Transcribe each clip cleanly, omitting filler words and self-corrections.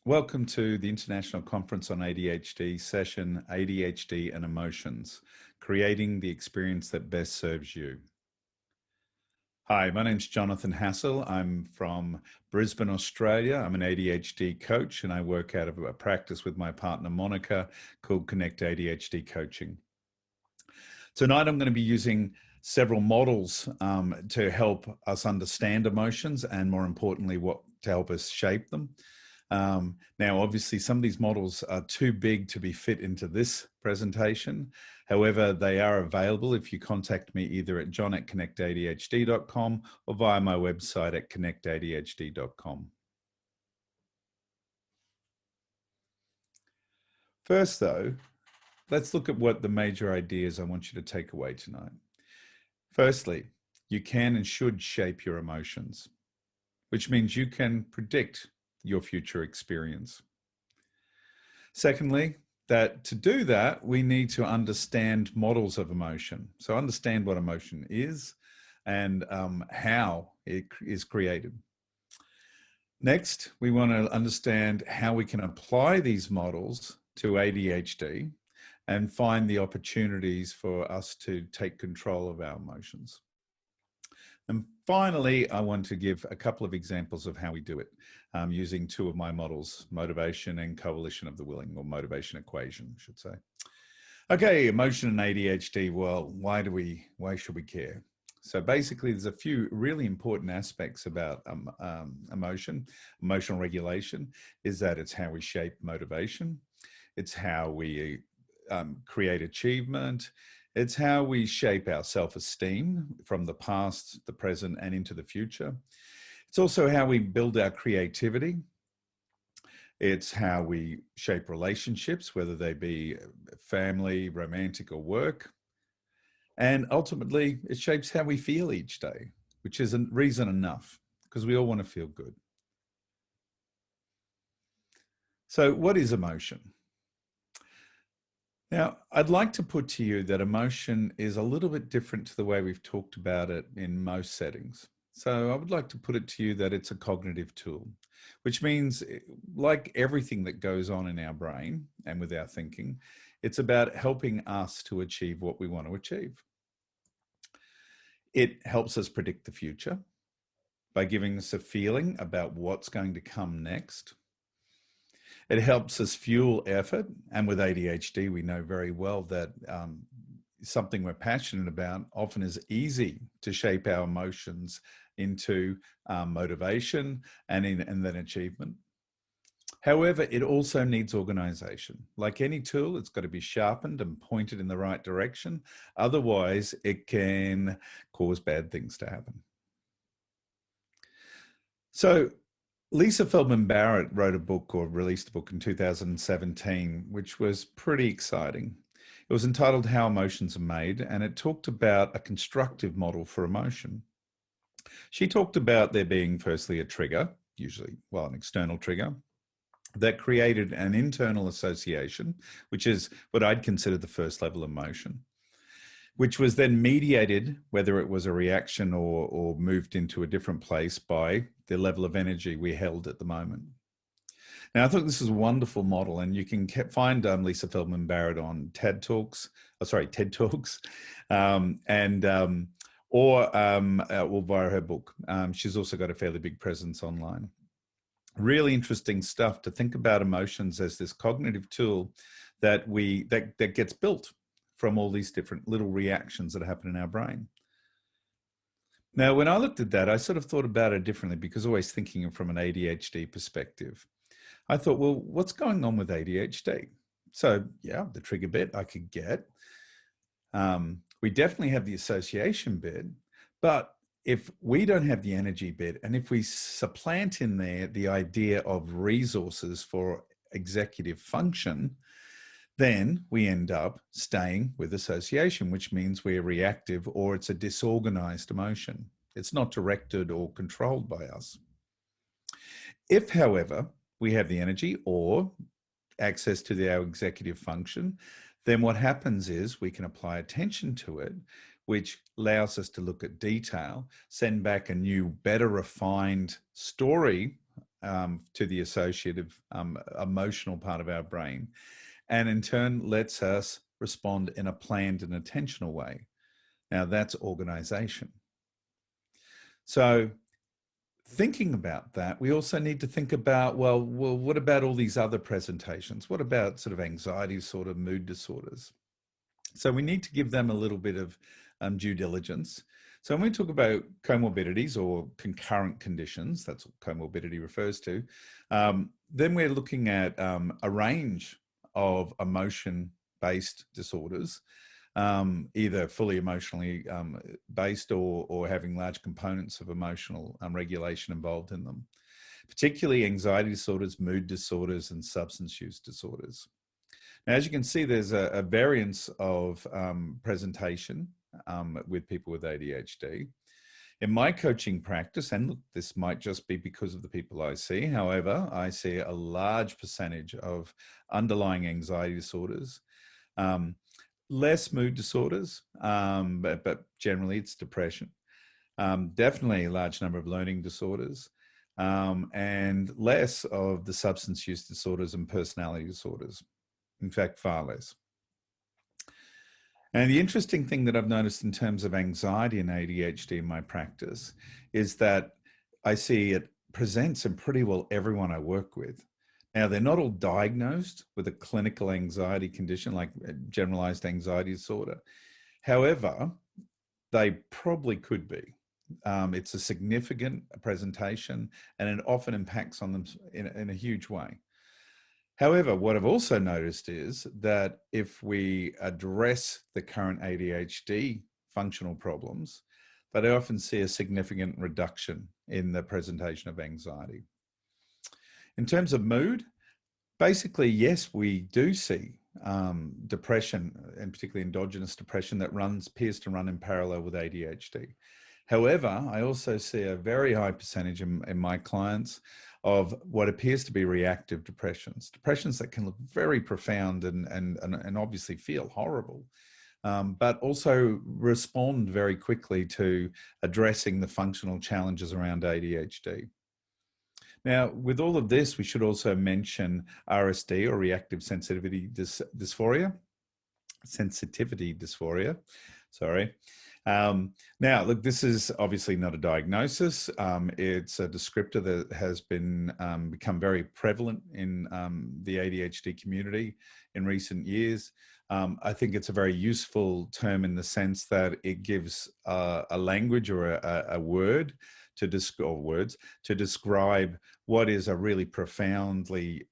Welcome to the International Conference on ADHD session, ADHD and Emotions, Creating the Experience that Best Serves You. Hi, my name's Jonathan Hassall. I'm from Brisbane, Australia. I'm an ADHD coach and I work out of a practice with my partner Monica called Connect ADHD Coaching. Tonight I'm going to be using several models to help us understand emotions and, more importantly, to help us shape them. Now, obviously, some of these models are too big to be fit into this presentation. However, they are available if you contact me either at john@connectadhd.com or via my website at connectadhd.com. First, though, let's look at what the major ideas I want you to take away tonight. Firstly, you can and should shape your emotions, which means you can predict your future experience. Secondly, that to do that, we need to understand models of emotion. So understand what emotion is and how it is created. Next, we want to understand how we can apply these models to ADHD and find the opportunities for us to take control of our emotions. And finally, I want to give a couple of examples of how we do it using two of my models, motivation and coalition of the willing, or motivation equation, I should say. Okay, emotion and ADHD. Well, why should we care? So basically, there's a few really important aspects about emotion. Emotional regulation is that it's how we shape motivation. It's how we create achievement. It's how we shape our self-esteem from the past, the present, and into the future. It's also how we build our creativity. It's how we shape relationships, whether they be family, romantic, or work. And ultimately, it shapes how we feel each day, which is a reason enough, because we all want to feel good. So what is emotion? Now, I'd like to put to you that emotion is a little bit different to the way we've talked about it in most settings. So I would like to put it to you that it's a cognitive tool, which means, like everything that goes on in our brain and with our thinking, it's about helping us to achieve what we want to achieve. It helps us predict the future by giving us a feeling about what's going to come next. It helps us fuel effort. And with ADHD, we know very well that something we're passionate about often is easy to shape our emotions into motivation and then achievement. However, it also needs organization. Like any tool, it's got to be sharpened and pointed in the right direction. Otherwise, it can cause bad things to happen. So, Lisa Feldman Barrett wrote a book, or released a book in 2017, which was pretty exciting. It was entitled How Emotions Are Made, and it talked about a constructive model for emotion. She talked about there being firstly a trigger, usually, well, an external trigger, that created an internal association, which is what I'd consider the first level emotion, which was then mediated, whether it was a reaction or moved into a different place, by the level of energy we held at the moment. Now, I thought this is a wonderful model, and you can find Lisa Feldman Barrett on TED Talks, or via her book. She's also got a fairly big presence online. Really interesting stuff to think about emotions as this cognitive tool that gets built from all these different little reactions that happen in our brain. Now, when I looked at that, I sort of thought about it differently, because always thinking from an ADHD perspective. I thought, well, what's going on with ADHD? So yeah, the trigger bit I could get. We definitely have the association bit, but if we don't have the energy bit, and if we supplant in there the idea of resources for executive function, then we end up staying with association, which means we're reactive, or it's a disorganized emotion. It's not directed or controlled by us. If, however, we have the energy or access to our executive function, then what happens is we can apply attention to it, which allows us to look at detail, send back a new, better refined story to the associative emotional part of our brain, and in turn lets us respond in a planned and intentional way. Now that's organization. So thinking about that, we also need to think about, well, what about all these other presentations? What about sort of anxiety disorder, mood disorders? So we need to give them a little bit of due diligence. So when we talk about comorbidities or concurrent conditions, that's what comorbidity refers to, then we're looking at a range of emotion-based disorders, either fully emotionally based or having large components of emotional regulation involved in them, particularly anxiety disorders, mood disorders, and substance use disorders. Now, as you can see, there's a variance of presentation with people with ADHD. In my coaching practice, and look, this might just be because of the people I see, however, I see a large percentage of underlying anxiety disorders, less mood disorders, but generally it's depression. Definitely a large number of learning disorders, and less of the substance use disorders and personality disorders. In fact, far less. And the interesting thing that I've noticed in terms of anxiety and ADHD in my practice is that I see it presents in pretty well everyone I work with. Now, they're not all diagnosed with a clinical anxiety condition like generalized anxiety disorder. However, they probably could be. It's a significant presentation and it often impacts on them in a huge way. However, what I've also noticed is that if we address the current ADHD functional problems, that I often see a significant reduction in the presentation of anxiety. In terms of mood, basically, yes, we do see depression, and particularly endogenous depression, that appears to run in parallel with ADHD. However, I also see a very high percentage in my clients of what appears to be reactive depressions that can look very profound and obviously feel horrible, but also respond very quickly to addressing the functional challenges around ADHD. Now, with all of this, we should also mention RSD, or reactive sensitivity dysphoria. Sorry. Now, look, this is obviously not a diagnosis. It's a descriptor that has become very prevalent in the ADHD community in recent years. I think it's a very useful term in the sense that it gives a language or a word or words to describe what is a really profoundly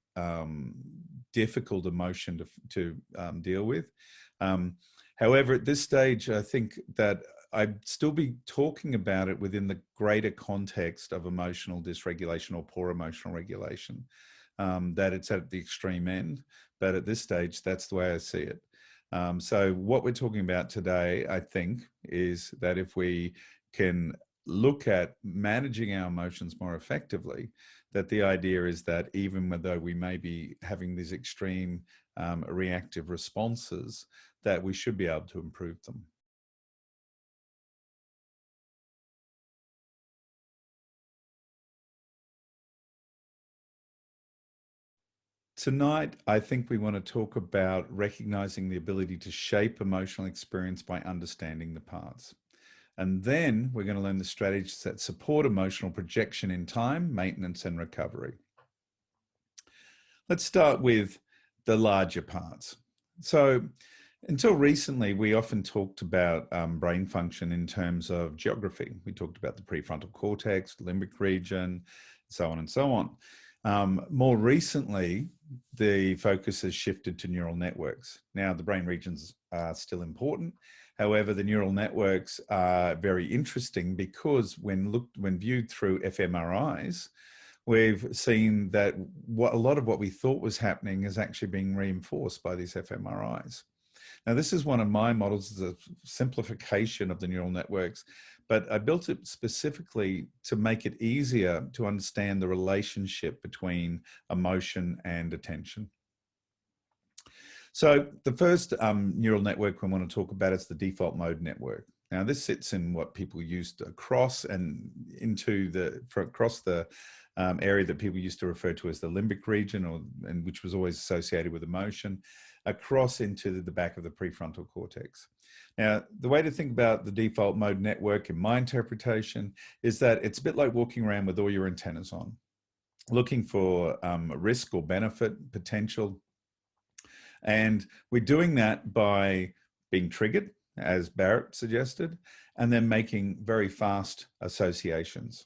difficult emotion to deal with. However, at this stage, I think that I'd still be talking about it within the greater context of emotional dysregulation or poor emotional regulation, that it's at the extreme end. But at this stage, that's the way I see it. So what we're talking about today, I think, is that if we can look at managing our emotions more effectively, that the idea is that even though we may be having these extreme reactive responses, that we should be able to improve them. Tonight, I think we want to talk about recognizing the ability to shape emotional experience by understanding the parts. And then we're going to learn the strategies that support emotional projection in time, maintenance, and recovery. Let's start with the larger parts. So until recently, we often talked about brain function in terms of geography. We talked about the prefrontal cortex, limbic region, so on and so on. More recently, the focus has shifted to neural networks. Now, the brain regions are still important. However, the neural networks are very interesting because when viewed through fMRIs, we've seen that a lot of what we thought was happening is actually being reinforced by these fMRIs. Now, this is one of my models, is a simplification of the neural networks, but I built it specifically to make it easier to understand the relationship between emotion and attention. So the first neural network we want to talk about is the default mode network. Now, this sits in what people used to cross and across the area that people used to refer to as the limbic region, and which was always associated with emotion, across into the back of the prefrontal cortex. Now, the way to think about the default mode network in my interpretation is that it's a bit like walking around with all your antennas on, looking for risk or benefit potential. And we're doing that by being triggered, as Barrett suggested, and then making very fast associations.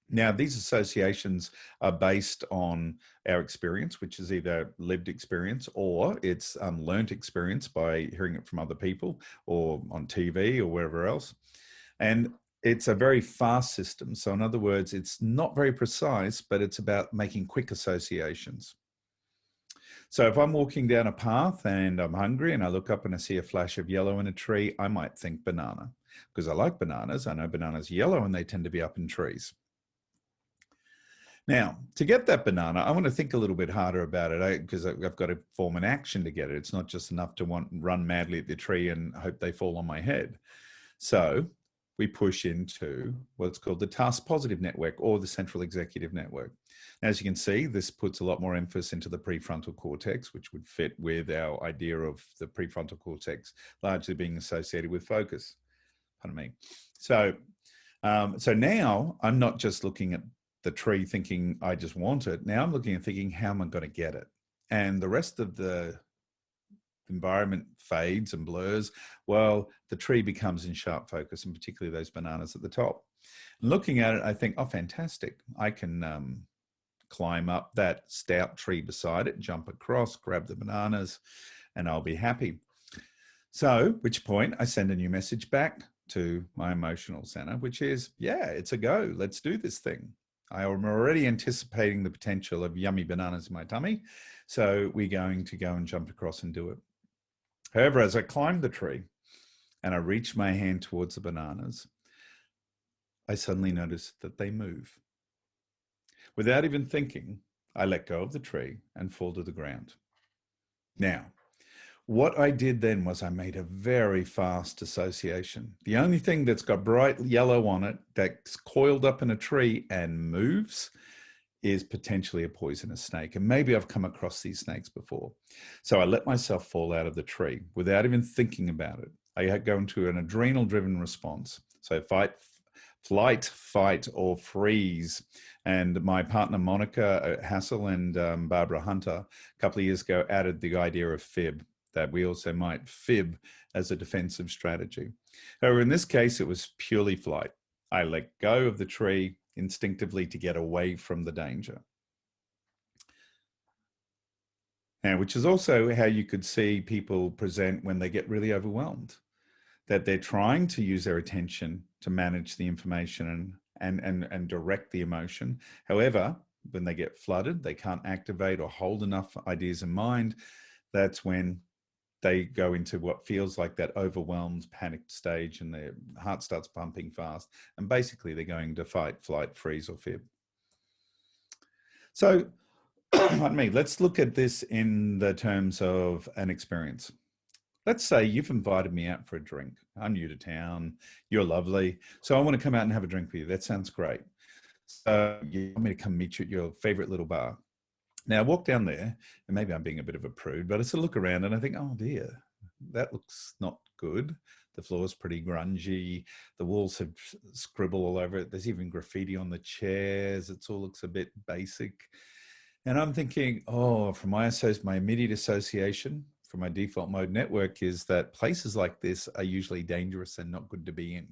Now, these associations are based on our experience, which is either lived experience or it's learnt experience by hearing it from other people or on TV or wherever else. And it's a very fast system. So in other words, it's not very precise, but it's about making quick associations. So if I'm walking down a path and I'm hungry and I look up and I see a flash of yellow in a tree, I might think banana because I like bananas. I know bananas are yellow and they tend to be up in trees. Now, to get that banana, I want to think a little bit harder about it because I've got to form an action to get it. It's not just enough to run madly at the tree and hope they fall on my head. So we push into what's called the task positive network or the central executive network. As you can see, this puts a lot more emphasis into the prefrontal cortex, which would fit with our idea of the prefrontal cortex largely being associated with focus. Pardon me. So now I'm not just looking at the tree thinking I just want it. Now I'm looking and thinking, how am I going to get it? And the rest of the environment fades and blurs. Well, the tree becomes in sharp focus, and particularly those bananas at the top. And looking at it, I think, oh, fantastic. I can climb up that stout tree beside it, jump across, grab the bananas, and I'll be happy. So, at which point I send a new message back to my emotional center, which is, yeah, it's a go. Let's do this thing. I am already anticipating the potential of yummy bananas in my tummy. So we're going to go and jump across and do it. However, as I climb the tree and I reach my hand towards the bananas, I suddenly notice that they move. Without even thinking, I let go of the tree and fall to the ground. Now, what I did then was I made a very fast association. The only thing that's got bright yellow on it that's coiled up in a tree and moves is potentially a poisonous snake. And maybe I've come across these snakes before. So I let myself fall out of the tree without even thinking about it. I go into an adrenal-driven response. So flight, fight, or freeze. And my partner, Monica Hassall and Barbara Hunter, a couple of years ago, added the idea of fib, that we also might fib as a defensive strategy. However, in this case, it was purely flight. I let go of the tree instinctively to get away from the danger. And which is also how you could see people present when they get really overwhelmed, that they're trying to use their attention to manage the information and direct the emotion. However, when they get flooded, they can't activate or hold enough ideas in mind. That's when they go into what feels like that overwhelmed, panicked stage, and their heart starts pumping fast. And basically, they're going to fight, flight, freeze, or fib. So, pardon me, let's look at this in the terms of an experience. Let's say you've invited me out for a drink. I'm new to town. You're lovely. So I want to come out and have a drink with you. That sounds great. So you want me to come meet you at your favorite little bar. Now I walk down there, and maybe I'm being a bit of a prude, but I sort of look around and I think, oh dear, that looks not good. The floor's pretty grungy. The walls have scribble all over it. There's even graffiti on the chairs. It all looks a bit basic. And I'm thinking, oh, from my immediate association, from my default mode network, is that places like this are usually dangerous and not good to be in.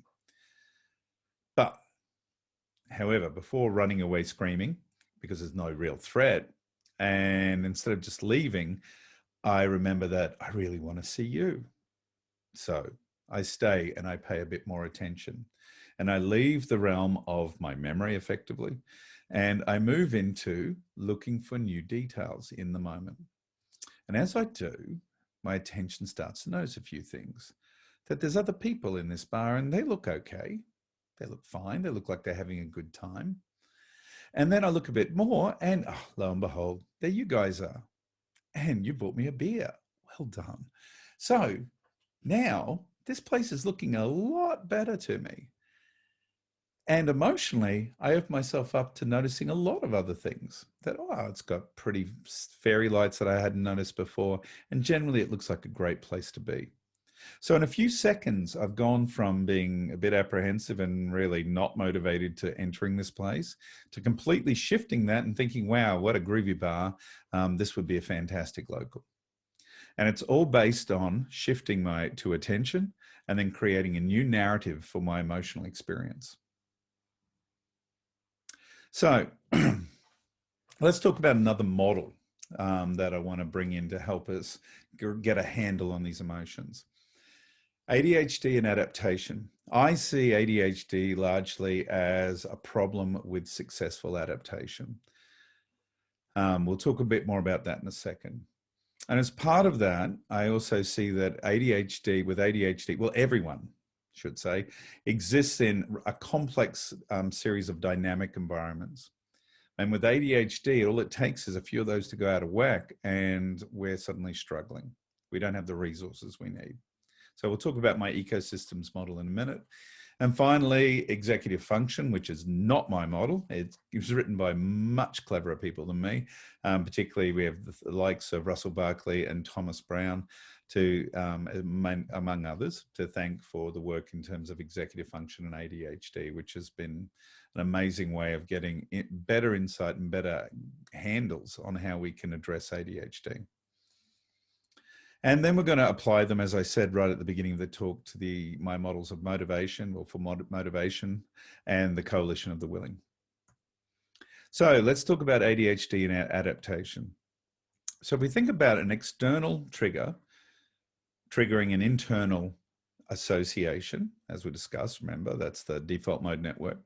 But, however, before running away screaming, because there's no real threat, and instead of just leaving, I remember that I really want to see you. So I stay and I pay a bit more attention. And I leave the realm of my memory effectively. And I move into looking for new details in the moment. And as I do, my attention starts to notice a few things. That there's other people in this bar and they look okay. They look fine. They look like they're having a good time. And then I look a bit more and lo and behold, there you guys are. And you bought me a beer. Well done. So now this place is looking a lot better to me. And emotionally, I open myself up to noticing a lot of other things that, oh, it's got pretty fairy lights that I hadn't noticed before. And generally, it looks like a great place to be. So in a few seconds, I've gone from being a bit apprehensive and really not motivated to entering this place to completely shifting that and thinking, wow, what a groovy bar. This would be a fantastic local. And it's all based on shifting my to attention and then creating a new narrative for my emotional experience. So let's talk about another model that I want to bring in to help us get a handle on these emotions. ADHD and adaptation. I see ADHD largely as a problem with successful adaptation. We'll talk a bit more about that in a second. And as part of that, I also see that ADHD, well, everyone should say, exists in a complex series of dynamic environments. And with ADHD, all it takes is a few of those to go out of whack and we're suddenly struggling. We don't have the resources we need. So we'll talk about my ecosystems model in a minute. And finally, executive function, which is not my model. It was written by much cleverer people than me. Particularly, we have the likes of Russell Barkley and Thomas Brown, among others, to thank for the work in terms of executive function and ADHD, which has been an amazing way of getting better insight and better handles on how we can address ADHD. And then we're going to apply them, as I said right at the beginning of the talk, to my models of motivation, or for motivation, and the coalition of the willing. So let's talk about ADHD and adaptation. So if we think about an external trigger triggering an internal association, as we discussed, remember, that's the default mode network.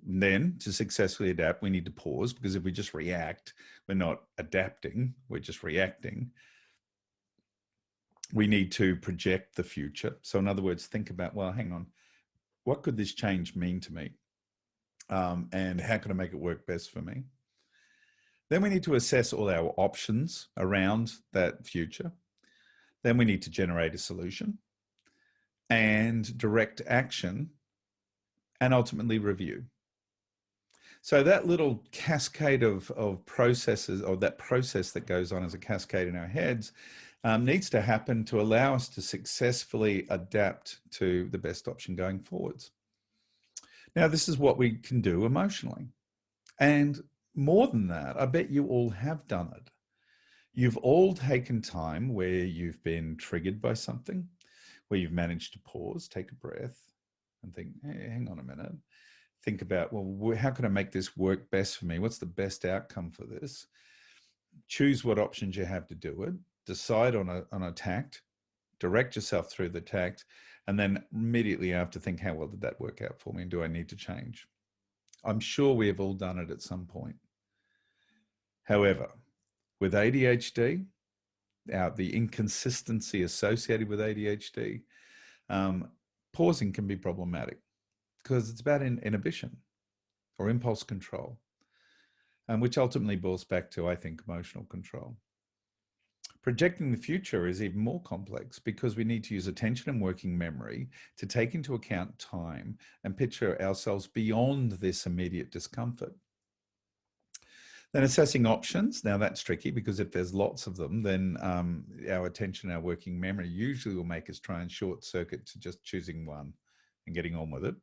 Then to successfully adapt, we need to pause, because if we just react, we're not adapting, we're just reacting. We need to project the future. So in other words, think about, well, hang on, what could this change mean to me? And how can I make it work best for me? Then we need to assess all our options around that future. Then we need to generate a solution and direct action, and ultimately review. So that little cascade of processes, or that process that goes on as a cascade in our heads, needs to happen to allow us to successfully adapt to the best option going forwards. Now, this is what we can do emotionally. And more than that, I bet you all have done it. You've all taken time where you've been triggered by something, where you've managed to pause, take a breath, and think, hey, hang on a minute. Think about, well, how can I make this work best for me? What's the best outcome for this? Choose what options you have to do it. Decide on a tact, direct yourself through the tact, and then immediately after think, how well did that work out for me? And do I need to change? I'm sure we have all done it at some point. However, with ADHD, the inconsistency associated with ADHD, pausing can be problematic, because it's about inhibition or impulse control, which ultimately boils back to, I think, emotional control. Projecting the future is even more complex, because we need to use attention and working memory to take into account time and picture ourselves beyond this immediate discomfort. Then assessing options. Now that's tricky, because if there's lots of them, then our attention, our working memory usually will make us try and short circuit to just choosing one and getting on with it.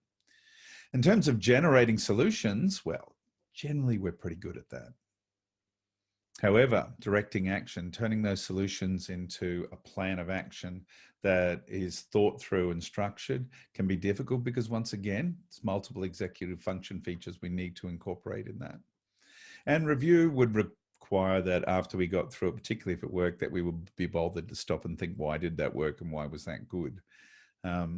In terms of generating solutions, well, generally we're pretty good at that. However, directing action, turning those solutions into a plan of action that is thought through and structured, can be difficult, because once again, it's multiple executive function features we need to incorporate in that. And review would require that after we got through it, particularly if it worked, that we would be bothered to stop and think, why did that work and why was that good?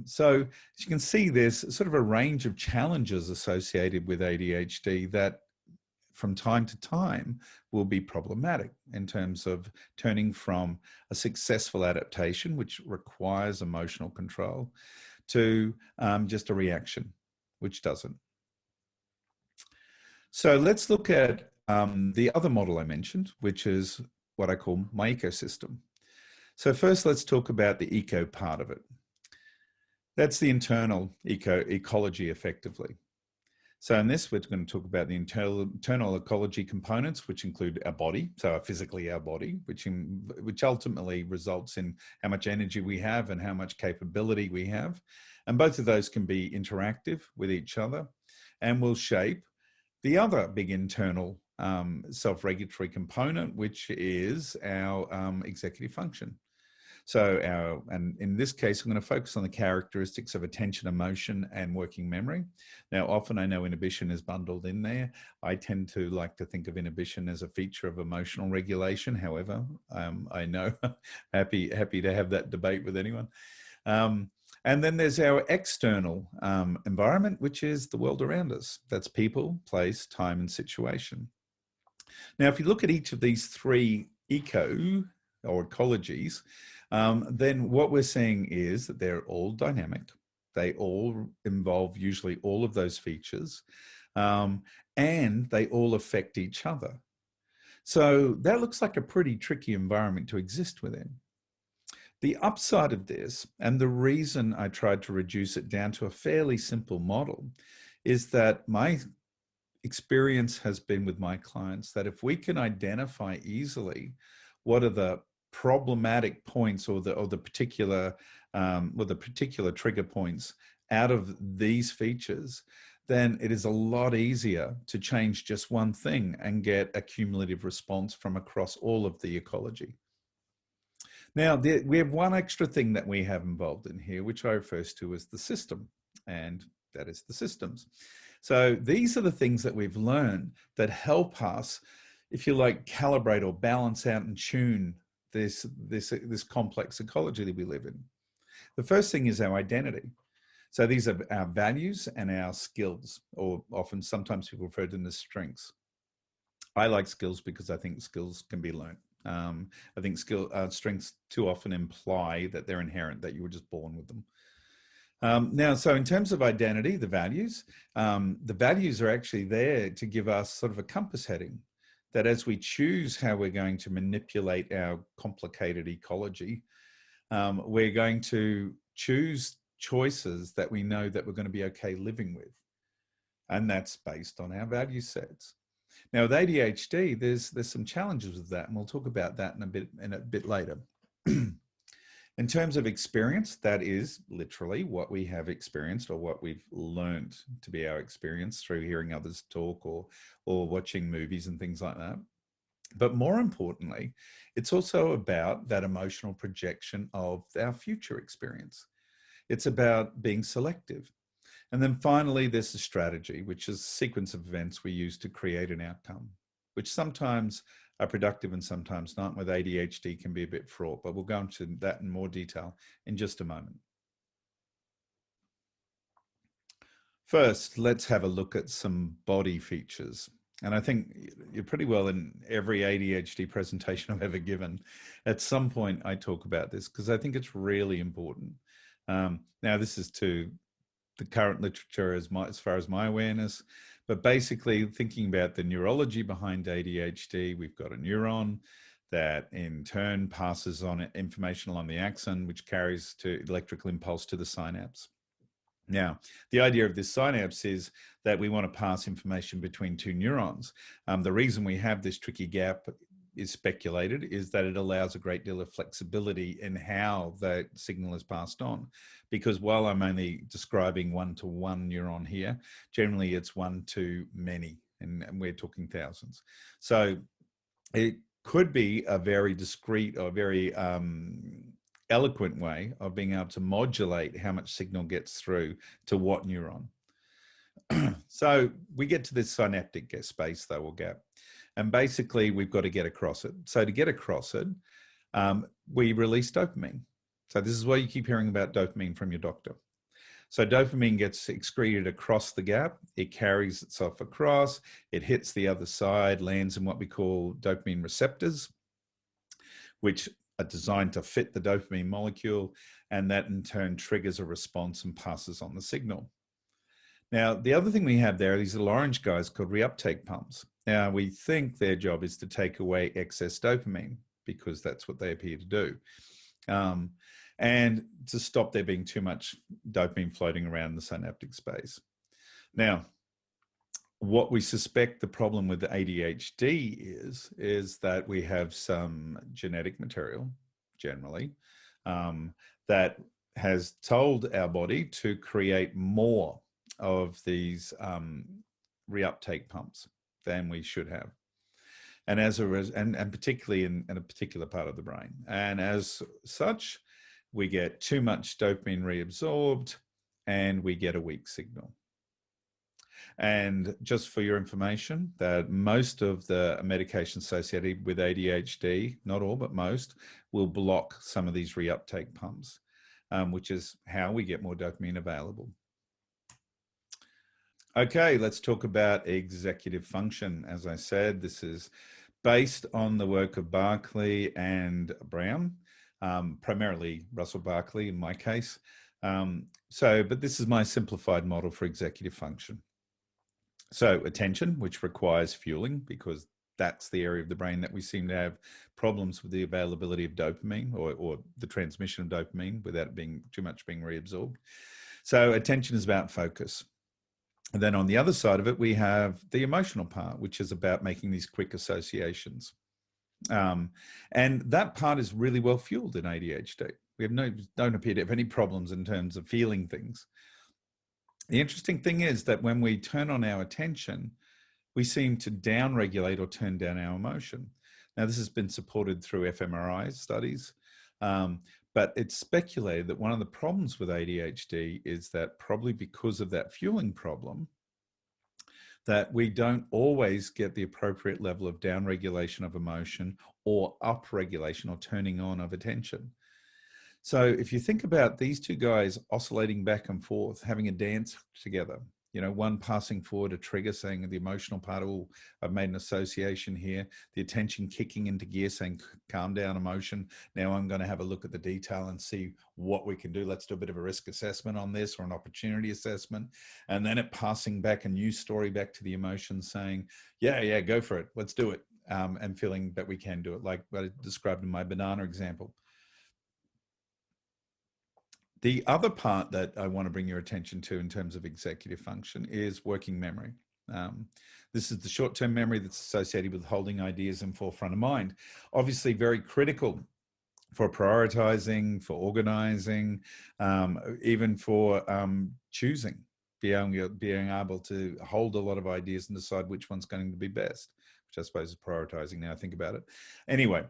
So as you can see, there's sort of a range of challenges associated with ADHD that from time to time will be problematic in terms of turning from a successful adaptation, which requires emotional control, to just a reaction, which doesn't. So let's look at the other model I mentioned, which is what I call my ecosystem. So first, let's talk about the eco part of it. That's the internal ecology, effectively. So in this, we're going to talk about the internal ecology components, which include our body, so physically our body, which ultimately results in how much energy we have and how much capability we have. And both of those can be interactive with each other and will shape the other big internal self-regulatory component, which is our executive function. So and in this case, I'm going to focus on the characteristics of attention, emotion, and working memory. Now, often I know inhibition is bundled in there. I tend to like to think of inhibition as a feature of emotional regulation. However, I know happy to have that debate with anyone. And then there's our external environment, which is the world around us. That's people, place, time, and situation. Now, if you look at each of these three eco or ecologies, then what we're seeing is that they're all dynamic. They all involve usually all of those features, and they all affect each other. So that looks like a pretty tricky environment to exist within. The upside of this, and the reason I tried to reduce it down to a fairly simple model, is that my experience has been with my clients that if we can identify easily what are the problematic points or the particular trigger points out of these features, then it is a lot easier to change just one thing and get a cumulative response from across all of the ecology. Now, we have one extra thing that we have involved in here, which I refer to as the system, and that is the systems. So these are the things that we've learned that help us, if you like, calibrate or balance out and tune this complex ecology that we live in. The first thing is our identity. So these are our values and our skills, or often sometimes people refer to them as strengths. I like skills because I think skills can be learned. I think strengths too often imply that they're inherent, that you were just born with them. Now, so in terms of identity, the values are actually there to give us sort of a compass heading, that as we choose how we're going to manipulate our complicated ecology, we're going to choose choices that we know that we're going to be okay living with. And that's based on our value sets. Now, with ADHD, there's some challenges with that, and we'll talk about that in a bit later. In terms of experience, that is literally what we have experienced or what we've learned to be our experience through hearing others talk or watching movies and things like that. But more importantly, it's also about that emotional projection of our future experience. It's about being selective. And then finally, there's the strategy, which is a sequence of events we use to create an outcome, which sometimes are productive and sometimes not. With ADHD can be a bit fraught, but we'll go into that in more detail in just a moment. First, let's have a look at some body features. And I think you're pretty well in every ADHD presentation I've ever given. At some point, I talk about this because I think it's really important. Now, this is to the current literature as far as my awareness, but basically thinking about the neurology behind ADHD, we've got a neuron that in turn passes on information along the axon, which carries to electrical impulse to the synapse. Now, the idea of this synapse is that we want to pass information between two neurons. The reason we have this tricky gap is speculated is that it allows a great deal of flexibility in how that signal is passed on. Because while I'm only describing one-to-one neuron here, generally it's one to many, and we're talking thousands. So it could be a very discrete or very eloquent way of being able to modulate how much signal gets through to what neuron. So we get to this synaptic space though, or gap. And basically we've got to get across it. So to get across it, we release dopamine. So this is why you keep hearing about dopamine from your doctor. So dopamine gets excreted across the gap. It carries itself across. It hits the other side, lands in what we call dopamine receptors, which are designed to fit the dopamine molecule. And that in turn triggers a response and passes on the signal. Now, the other thing we have there are these little orange guys called reuptake pumps. Now, we think their job is to take away excess dopamine because that's what they appear to do. and to stop there being too much dopamine floating around the synaptic space. Now, what we suspect the problem with ADHD is that we have some genetic material, generally, that has told our body to create more of these reuptake pumps than we should have. And and particularly in a particular part of the brain. And as such, we get too much dopamine reabsorbed and we get a weak signal. And just for your information, that most of the medications associated with ADHD, not all, but most, will block some of these reuptake pumps, which is how we get more dopamine available. Okay, let's talk about executive function. As I said, this is based on the work of Barkley and Brown, primarily Russell Barkley in my case. But this is my simplified model for executive function. So attention, which requires fueling, because that's the area of the brain that we seem to have problems with the availability of dopamine or the transmission of dopamine without it being too much being reabsorbed. So attention is about focus. And then on the other side of it, we have the emotional part, which is about making these quick associations. And that part is really well fueled in ADHD. We don't appear to have any problems in terms of feeling things. The interesting thing is that when we turn on our attention, we seem to downregulate or turn down our emotion. Now, this has been supported through fMRI studies, but it's speculated that one of the problems with ADHD is that probably because of that fueling problem, that we don't always get the appropriate level of downregulation of emotion or upregulation or turning on of attention. So if you think about these two guys oscillating back and forth, having a dance together, one passing forward a trigger saying the emotional part, oh, I've made an association here, the attention kicking into gear saying, calm down emotion. Now I'm going to have a look at the detail and see what we can do. Let's do a bit of a risk assessment on this or an opportunity assessment. And then it passing back a new story back to the emotion saying, yeah, go for it. Let's do it. And feeling that we can do it, like what I described in my banana example. The other part that I want to bring your attention to in terms of executive function is working memory. This is the short-term memory that's associated with holding ideas in forefront of mind. Obviously very critical for prioritizing, for organizing, even for choosing, being able to hold a lot of ideas and decide which one's going to be best, which I suppose is prioritizing now I think about it. Anyway,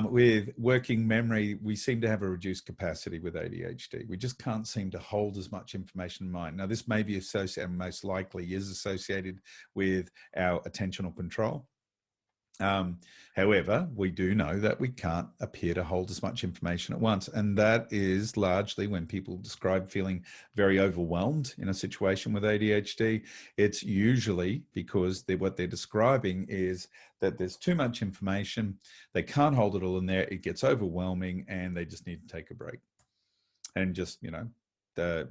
with working memory, we seem to have a reduced capacity with ADHD. We just can't seem to hold as much information in mind. Now, this may be associated, most likely is associated with our attentional control. However, we do know that we can't appear to hold as much information at once. And that is largely when people describe feeling very overwhelmed in a situation with ADHD. It's usually because what they're describing is that there's too much information. They can't hold it all in there. It gets overwhelming and they just need to take a break. And just,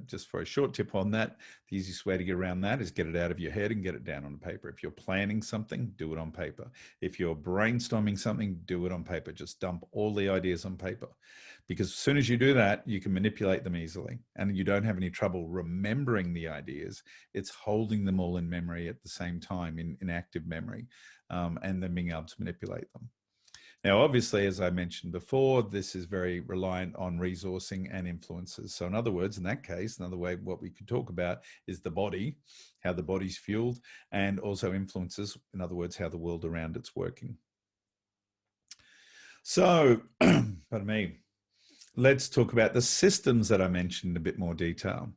just for a short tip on that, the easiest way to get around that is get it out of your head and get it down on paper. If you're planning something, do it on paper. If you're brainstorming something, do it on paper. Just dump all the ideas on paper, because as soon as you do that, you can manipulate them easily and you don't have any trouble remembering the ideas. It's holding them all in memory at the same time in active memory, and then being able to manipulate them. Now, obviously, as I mentioned before, this is very reliant on resourcing and influences. So in other words, in that case, another way what we could talk about is the body, how the body's fueled, and also influences, in other words, how the world around it's working. So, pardon me, let's talk about the systems that I mentioned in a bit more detail.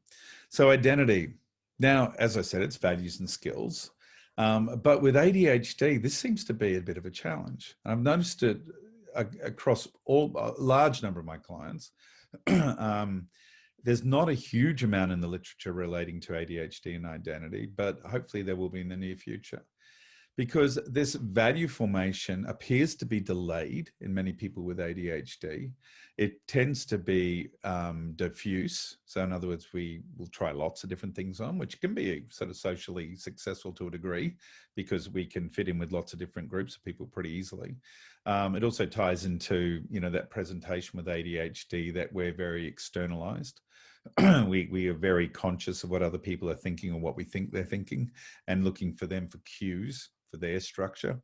So identity. Now, as I said, it's values and skills. But with ADHD, this seems to be a bit of a challenge. I've noticed it across a large number of my clients. There's not a huge amount in the literature relating to ADHD and identity, but hopefully there will be in the near future. because this value formation appears to be delayed in many people with ADHD. It tends to be diffuse. So in other words, we will try lots of different things on, which can be sort of socially successful to a degree because we can fit in with lots of different groups of people pretty easily. It also ties into, that presentation with ADHD that we're very externalized. we are very conscious of what other people are thinking or what we think they're thinking and looking for them for cues for their structure.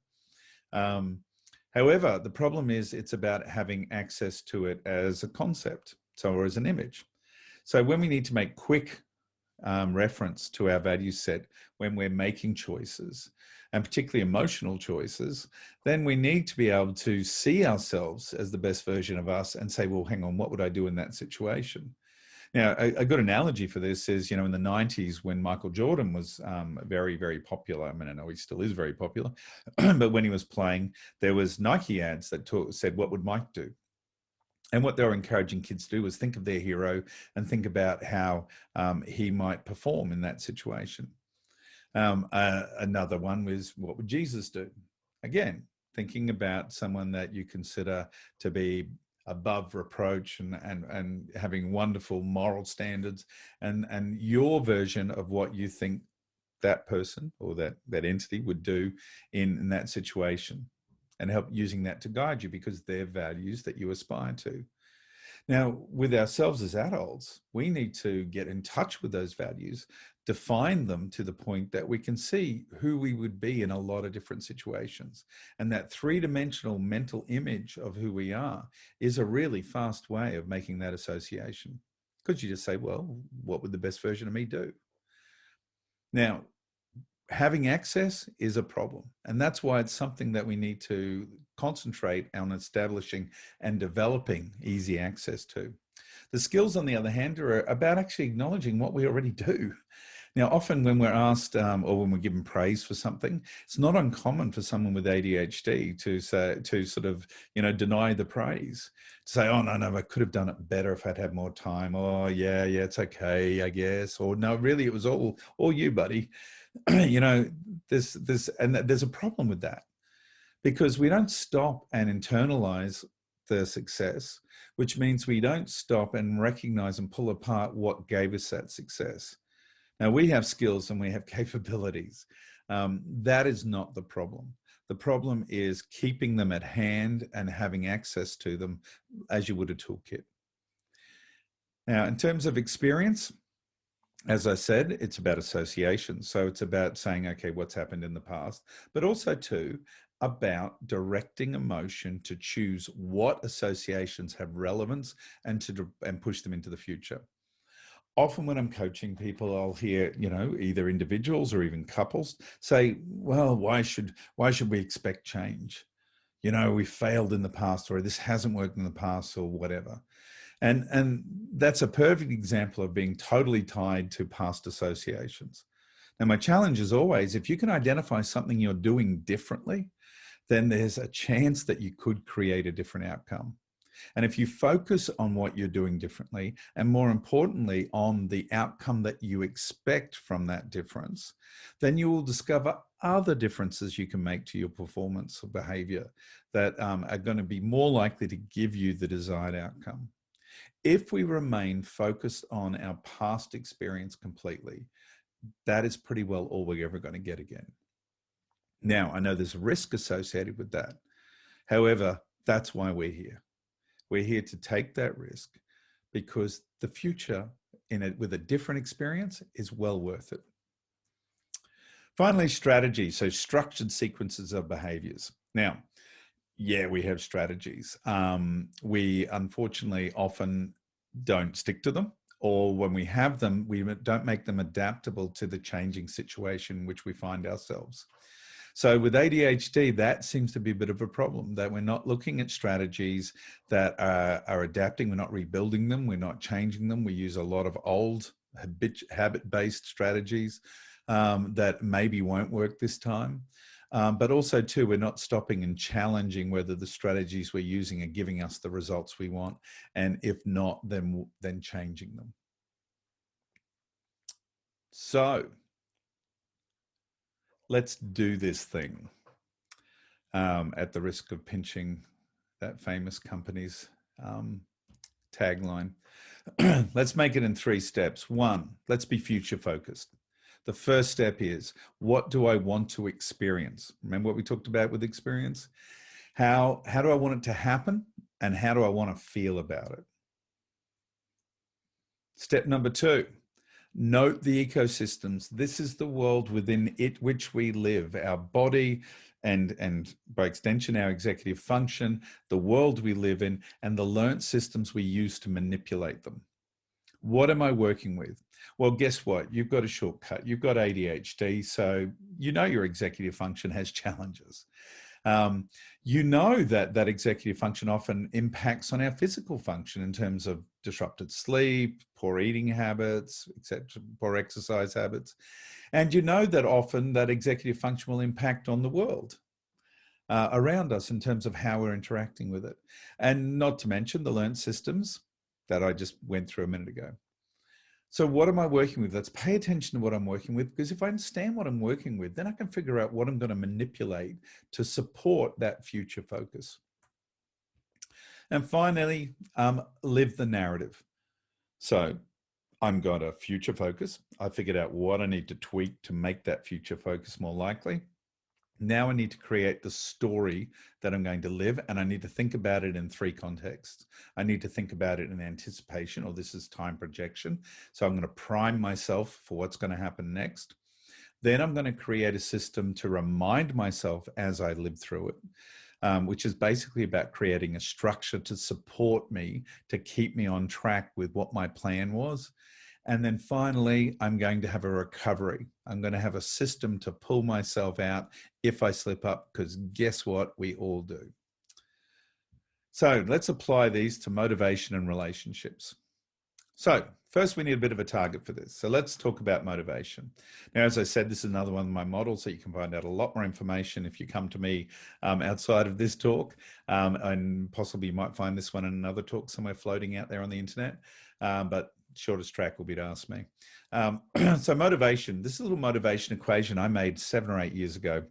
However, the problem is it's about having access to it as a concept, or as an image. So when we need to make quick reference to our value set when we're making choices, and particularly emotional choices, then we need to be able to see ourselves as the best version of us and say, well, hang on, what would I do in that situation? Now, a good analogy for this is, in the 90s when Michael Jordan was very, very popular. I mean, I know he still is very popular, but when he was playing, there was Nike ads that said, what would Mike do? And what they were encouraging kids to do was think of their hero and think about how he might perform in that situation. Another one was, what would Jesus do? Again, thinking about someone that you consider to be above reproach and having wonderful moral standards, and your version of what you think that person or that entity would do in that situation, and help using that to guide you because they're values that you aspire to. Now, with ourselves as adults, we need to get in touch with those values, define them to the point that we can see who we would be in a lot of different situations. And that three-dimensional mental image of who we are is a really fast way of making that association. Because you just say, well, what would the best version of me do? Now, having access is a problem. And that's why it's something that we need to concentrate on establishing and developing easy access to. The skills, on the other hand, are about actually acknowledging what we already do. Now, often when we're asked or when we're given praise for something, it's not uncommon for someone with ADHD to sort of, deny the praise, to say, oh, no, I could have done it better if I'd had more time. Oh, yeah, it's okay, I guess. Or no, really, it was all you, buddy. There's a problem with that, because we don't stop and internalize the success, which means we don't stop and recognize and pull apart what gave us that success. Now, we have skills and we have capabilities. That is not the problem. The problem is keeping them at hand and having access to them as you would a toolkit. Now, in terms of experience, as I said, it's about association. So it's about saying, okay, what's happened in the past, but also too about directing emotion to choose what associations have relevance and push them into the future. Often when I'm coaching people, I'll hear, either individuals or even couples say, well, why should we expect change? We failed in the past, or this hasn't worked in the past, or whatever. And that's a perfect example of being totally tied to past associations. Now, my challenge is always, if you can identify something you're doing differently, then there's a chance that you could create a different outcome. And if you focus on what you're doing differently, and more importantly, on the outcome that you expect from that difference, then you will discover other differences you can make to your performance or behavior that are going to be more likely to give you the desired outcome. If we remain focused on our past experience completely, that is pretty well all we're ever going to get again. Now, I know there's risk associated with that. However, that's why we're here. We're here to take that risk because the future with a different experience is well worth it. Finally, strategy. So structured sequences of behaviors. Now, yeah, we have strategies. We unfortunately often don't stick to them, or when we have them, we don't make them adaptable to the changing situation in which we find ourselves. So with ADHD, that seems to be a bit of a problem, that we're not looking at strategies that are adapting. We're not rebuilding them. We're not changing them. We use a lot of old habit-based strategies that maybe won't work this time. But also too, we're not stopping and challenging whether the strategies we're using are giving us the results we want. And if not, then changing them. So let's do this thing, at the risk of pinching that famous company's tagline. Let's make it in 3 steps. 1, let's be future focused. The first step is, what do I want to experience? Remember what we talked about with experience? How do I want it to happen? And how do I want to feel about it? Step number 2, note the ecosystems. This is the world within it which we live, our body, and by extension, our executive function, the world we live in, and the learnt systems we use to manipulate them. What am I working with? Well, guess what? You've got a shortcut. You've got ADHD, so you know your executive function has challenges. You know that executive function often impacts on our physical function in terms of disrupted sleep, poor eating habits, etc., poor exercise habits. And you know that often that executive function will impact on the world around us in terms of how we're interacting with it. And not to mention the learned systems that I just went through a minute ago. So what am I working with? Let's pay attention to what I'm working with, because if I understand what I'm working with, then I can figure out what I'm going to manipulate to support that future focus. And finally, live the narrative. So I'm got a future focus. I figured out what I need to tweak to make that future focus more likely. Now I need to create the story that I'm going to live, and I need to think about it in 3 contexts. I need to think about it in anticipation, or this is time projection. So I'm going to prime myself for what's going to happen next. Then I'm going to create a system to remind myself as I live through it, which is basically about creating a structure to support me, to keep me on track with what my plan was. And then finally, I'm going to have a recovery. I'm going to have a system to pull myself out if I slip up, because guess what? We all do. So let's apply these to motivation and relationships. So first, we need a bit of a target for this. So let's talk about motivation. Now, as I said, this is another one of my models, so you can find out a lot more information if you come to me outside of this talk, and possibly you might find this one in another talk somewhere floating out there on the internet, but shortest track will be to ask me. So motivation, this is a little motivation equation I made 7 or 8 years ago,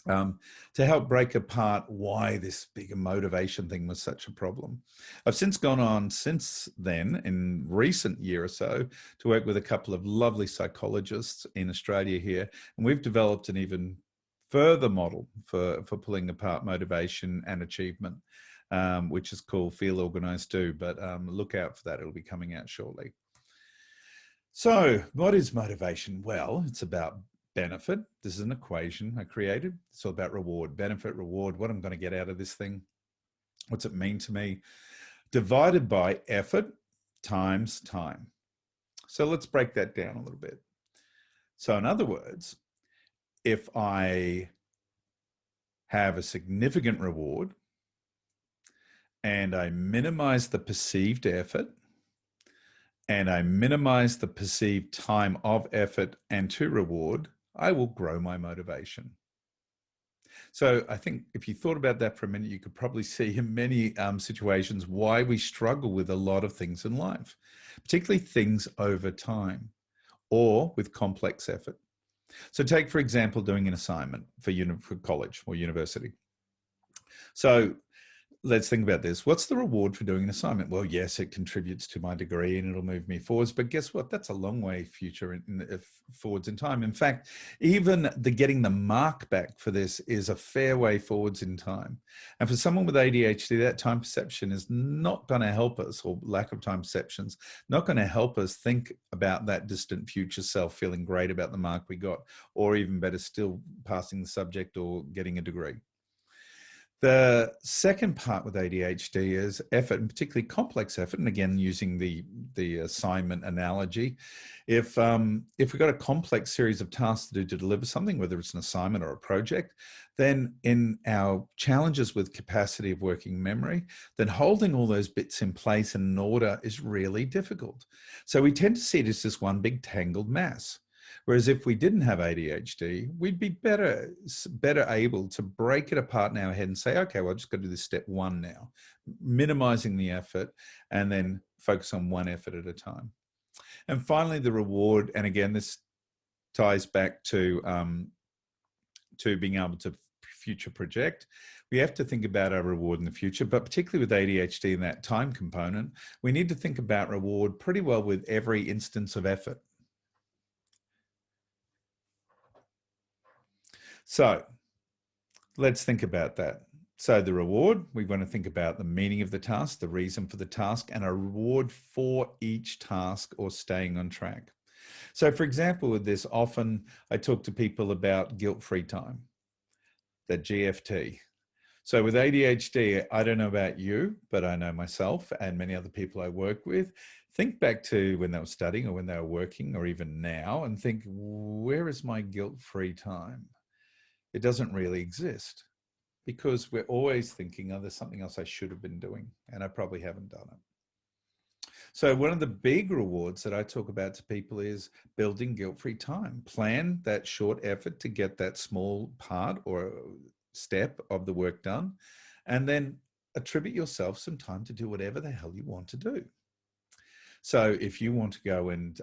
to help break apart why this bigger motivation thing was such a problem. I've since gone on since then, in recent year or so, to work with a couple of lovely psychologists in Australia here, and we've developed an even further model for pulling apart motivation and achievement, which is called Feel, Organize, Do, but look out for that. It'll be coming out shortly. So what is motivation? Well, it's about benefit. This is an equation I created. It's all about reward, benefit, reward, what I'm going to get out of this thing. What's it mean to me? Divided by effort times time. So let's break that down a little bit. So in other words, if I have a significant reward and I minimize the perceived effort, and I minimize the perceived time of effort and to reward, I will grow my motivation. So I think if you thought about that for a minute, you could probably see in many situations why we struggle with a lot of things in life, particularly things over time or with complex effort. So take, for example, doing an assignment for college or university. So let's think about this. What's the reward for doing an assignment? Well, yes, it contributes to my degree and it'll move me forwards. But guess what? That's a long way forwards in time. In fact, even getting the mark back for this is a fair way forwards in time. And for someone with ADHD, that time perception is not going to help us, or lack of time perceptions, not going to help us think about that distant future self feeling great about the mark we got, or even better still, passing the subject or getting a degree. The second part with ADHD is effort, and particularly complex effort. And again, using the assignment analogy, if we've got a complex series of tasks to do to deliver something, whether it's an assignment or a project, then in our challenges with capacity of working memory, then holding all those bits in place and in order is really difficult. So we tend to see it as this one big tangled mass. Whereas if we didn't have ADHD, we'd be better able to break it apart in our head and say, okay, well, I've just got to do this step 1 now, minimizing the effort and then focus on one effort at a time. And finally, the reward. And again, this ties back to to being able to future project, we have to think about our reward in the future, but particularly with ADHD and that time component, we need to think about reward pretty well with every instance of effort. So let's think about that. So the reward, we want to think about the meaning of the task, the reason for the task, and a reward for each task or staying on track. So for example, with this, often I talk to people about guilt-free time, that GFT. So with ADHD, I don't know about you, but I know myself and many other people I work with. Think back to when they were studying or when they were working or even now and think, where is my guilt-free time? It doesn't really exist because we're always thinking, oh, there's something else I should have been doing and I probably haven't done it. So one of the big rewards that I talk about to people is building guilt-free time. Plan that short effort to get that small part or step of the work done, and then attribute yourself some time to do whatever the hell you want to do. So if you want to go and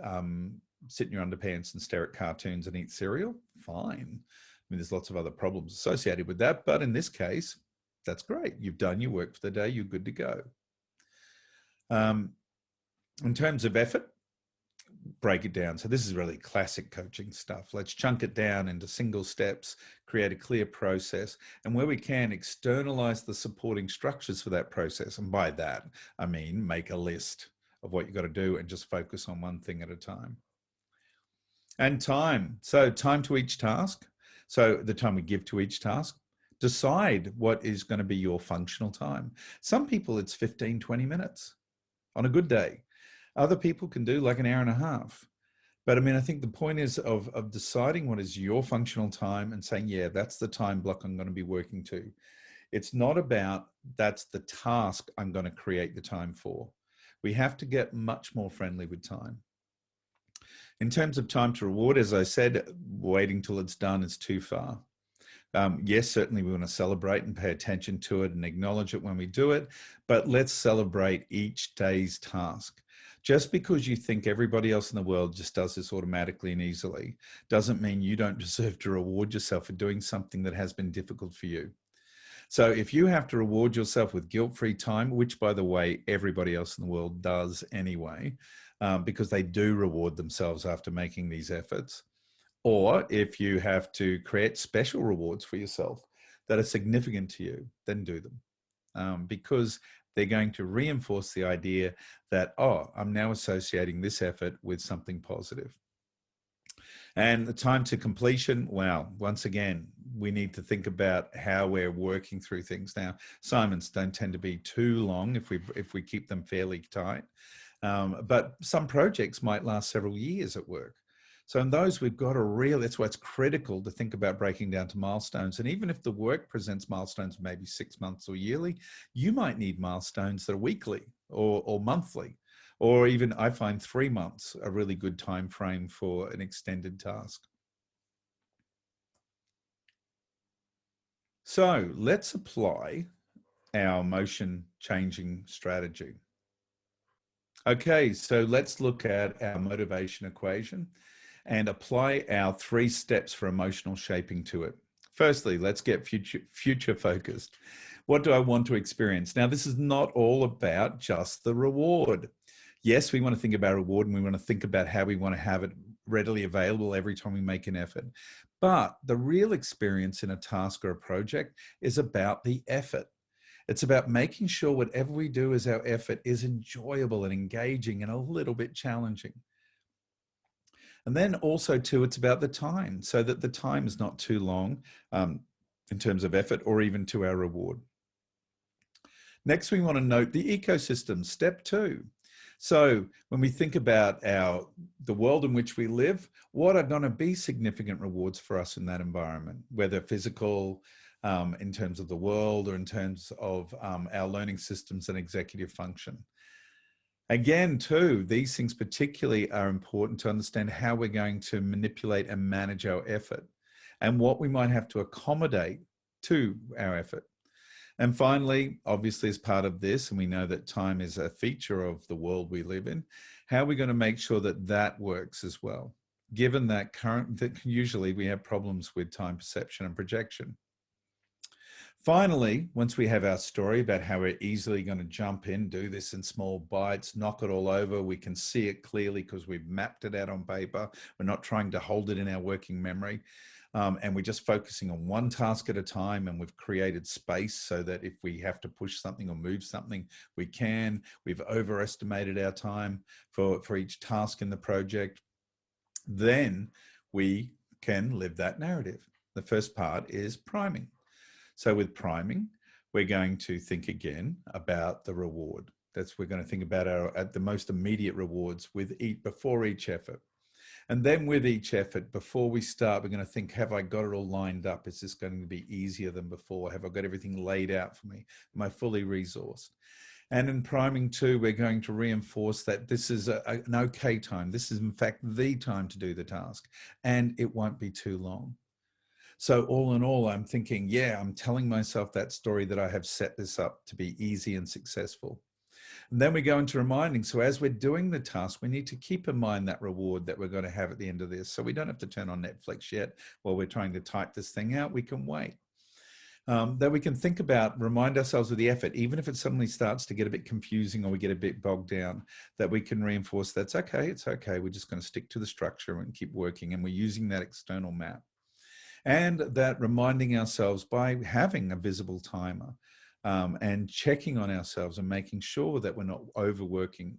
sit in your underpants and stare at cartoons and eat cereal, fine. I mean, there's lots of other problems associated with that, but in this case, that's great. You've done your work for the day, you're good to go. In terms of effort, break it down. So this is really classic coaching stuff. Let's chunk it down into single steps, create a clear process, and where we can, externalize the supporting structures for that process. And by that, I mean, make a list of what you got to do and just focus on one thing at a time. And time. So time to each task. So the time we give to each task, decide what is going to be your functional time. Some people, it's 15, 20 minutes on a good day. Other people can do like an hour and a half. But I mean, I think the point is of deciding what is your functional time and saying, yeah, that's the time block I'm going to be working to. It's not about that's the task I'm going to create the time for. We have to get much more friendly with time. In terms of time to reward, as I said, waiting till it's done is too far. Yes, certainly we want to celebrate and pay attention to it and acknowledge it when we do it, but let's celebrate each day's task. Just because you think everybody else in the world just does this automatically and easily doesn't mean you don't deserve to reward yourself for doing something that has been difficult for you. So if you have to reward yourself with guilt-free time, which by the way, everybody else in the world does anyway, because they do reward themselves after making these efforts, or if you have to create special rewards for yourself that are significant to you, then do them. Because they're going to reinforce the idea that, oh, I'm now associating this effort with something positive. And the time to completion, wow, once again, we need to think about how we're working through things. Now, assignments don't tend to be too long if we keep them fairly tight. But some projects might last several years at work. So in those, we've got that's why it's critical to think about breaking down to milestones. And even if the work presents milestones, maybe 6 months or yearly, you might need milestones that are weekly or monthly, or even I find 3 months a really good time frame for an extended task. So let's apply our motion changing strategy. Okay, so let's look at our motivation equation and apply our 3 steps for emotional shaping to it. Firstly, let's get future focused. What do I want to experience? Now, this is not all about just the reward. Yes, we want to think about reward and we want to think about how we want to have it readily available every time we make an effort. But the real experience in a task or a project is about the effort. It's about making sure whatever we do as our effort is enjoyable and engaging and a little bit challenging. And then also too, it's about the time, so that the time is not too long in terms of effort or even to our reward. Next, we want to note the ecosystem, step 2. So when we think about the world in which we live, what are going to be significant rewards for us in that environment, whether physical, in terms of the world, or in terms of our learning systems and executive function. Again, too, these things particularly are important to understand how we're going to manipulate and manage our effort and what we might have to accommodate to our effort. And finally, obviously, as part of this, and we know that time is a feature of the world we live in, how are we going to make sure that that works as well? given that usually we have problems with time perception and projection. Finally, once we have our story about how we're easily going to jump in, do this in small bites, knock it all over, we can see it clearly because we've mapped it out on paper. We're not trying to hold it in our working memory. And we're just focusing on one task at a time, and we've created space so that if we have to push something or move something, we can. We've overestimated our time for each task in the project. Then we can live that narrative. The first part is priming. So with priming, we're going to think again about the reward. We're going to think about the most immediate rewards before each effort. And then with each effort, before we start, we're going to think, have I got it all lined up? Is this going to be easier than before? Have I got everything laid out for me? Am I fully resourced? And in priming too, we're going to reinforce that this is an okay time. This is in fact the time to do the task, and it won't be too long. So all in all, I'm thinking, yeah, I'm telling myself that story that I have set this up to be easy and successful. And then we go into reminding. So as we're doing the task, we need to keep in mind that reward that we're going to have at the end of this. So we don't have to turn on Netflix yet while we're trying to type this thing out. We can wait. That we can think about, remind ourselves of the effort, even if it suddenly starts to get a bit confusing or we get a bit bogged down, that we can reinforce that's okay, it's okay. We're just going to stick to the structure and keep working. And we're using that external map. And that reminding ourselves by having a visible timer and checking on ourselves and making sure that we're not overworking.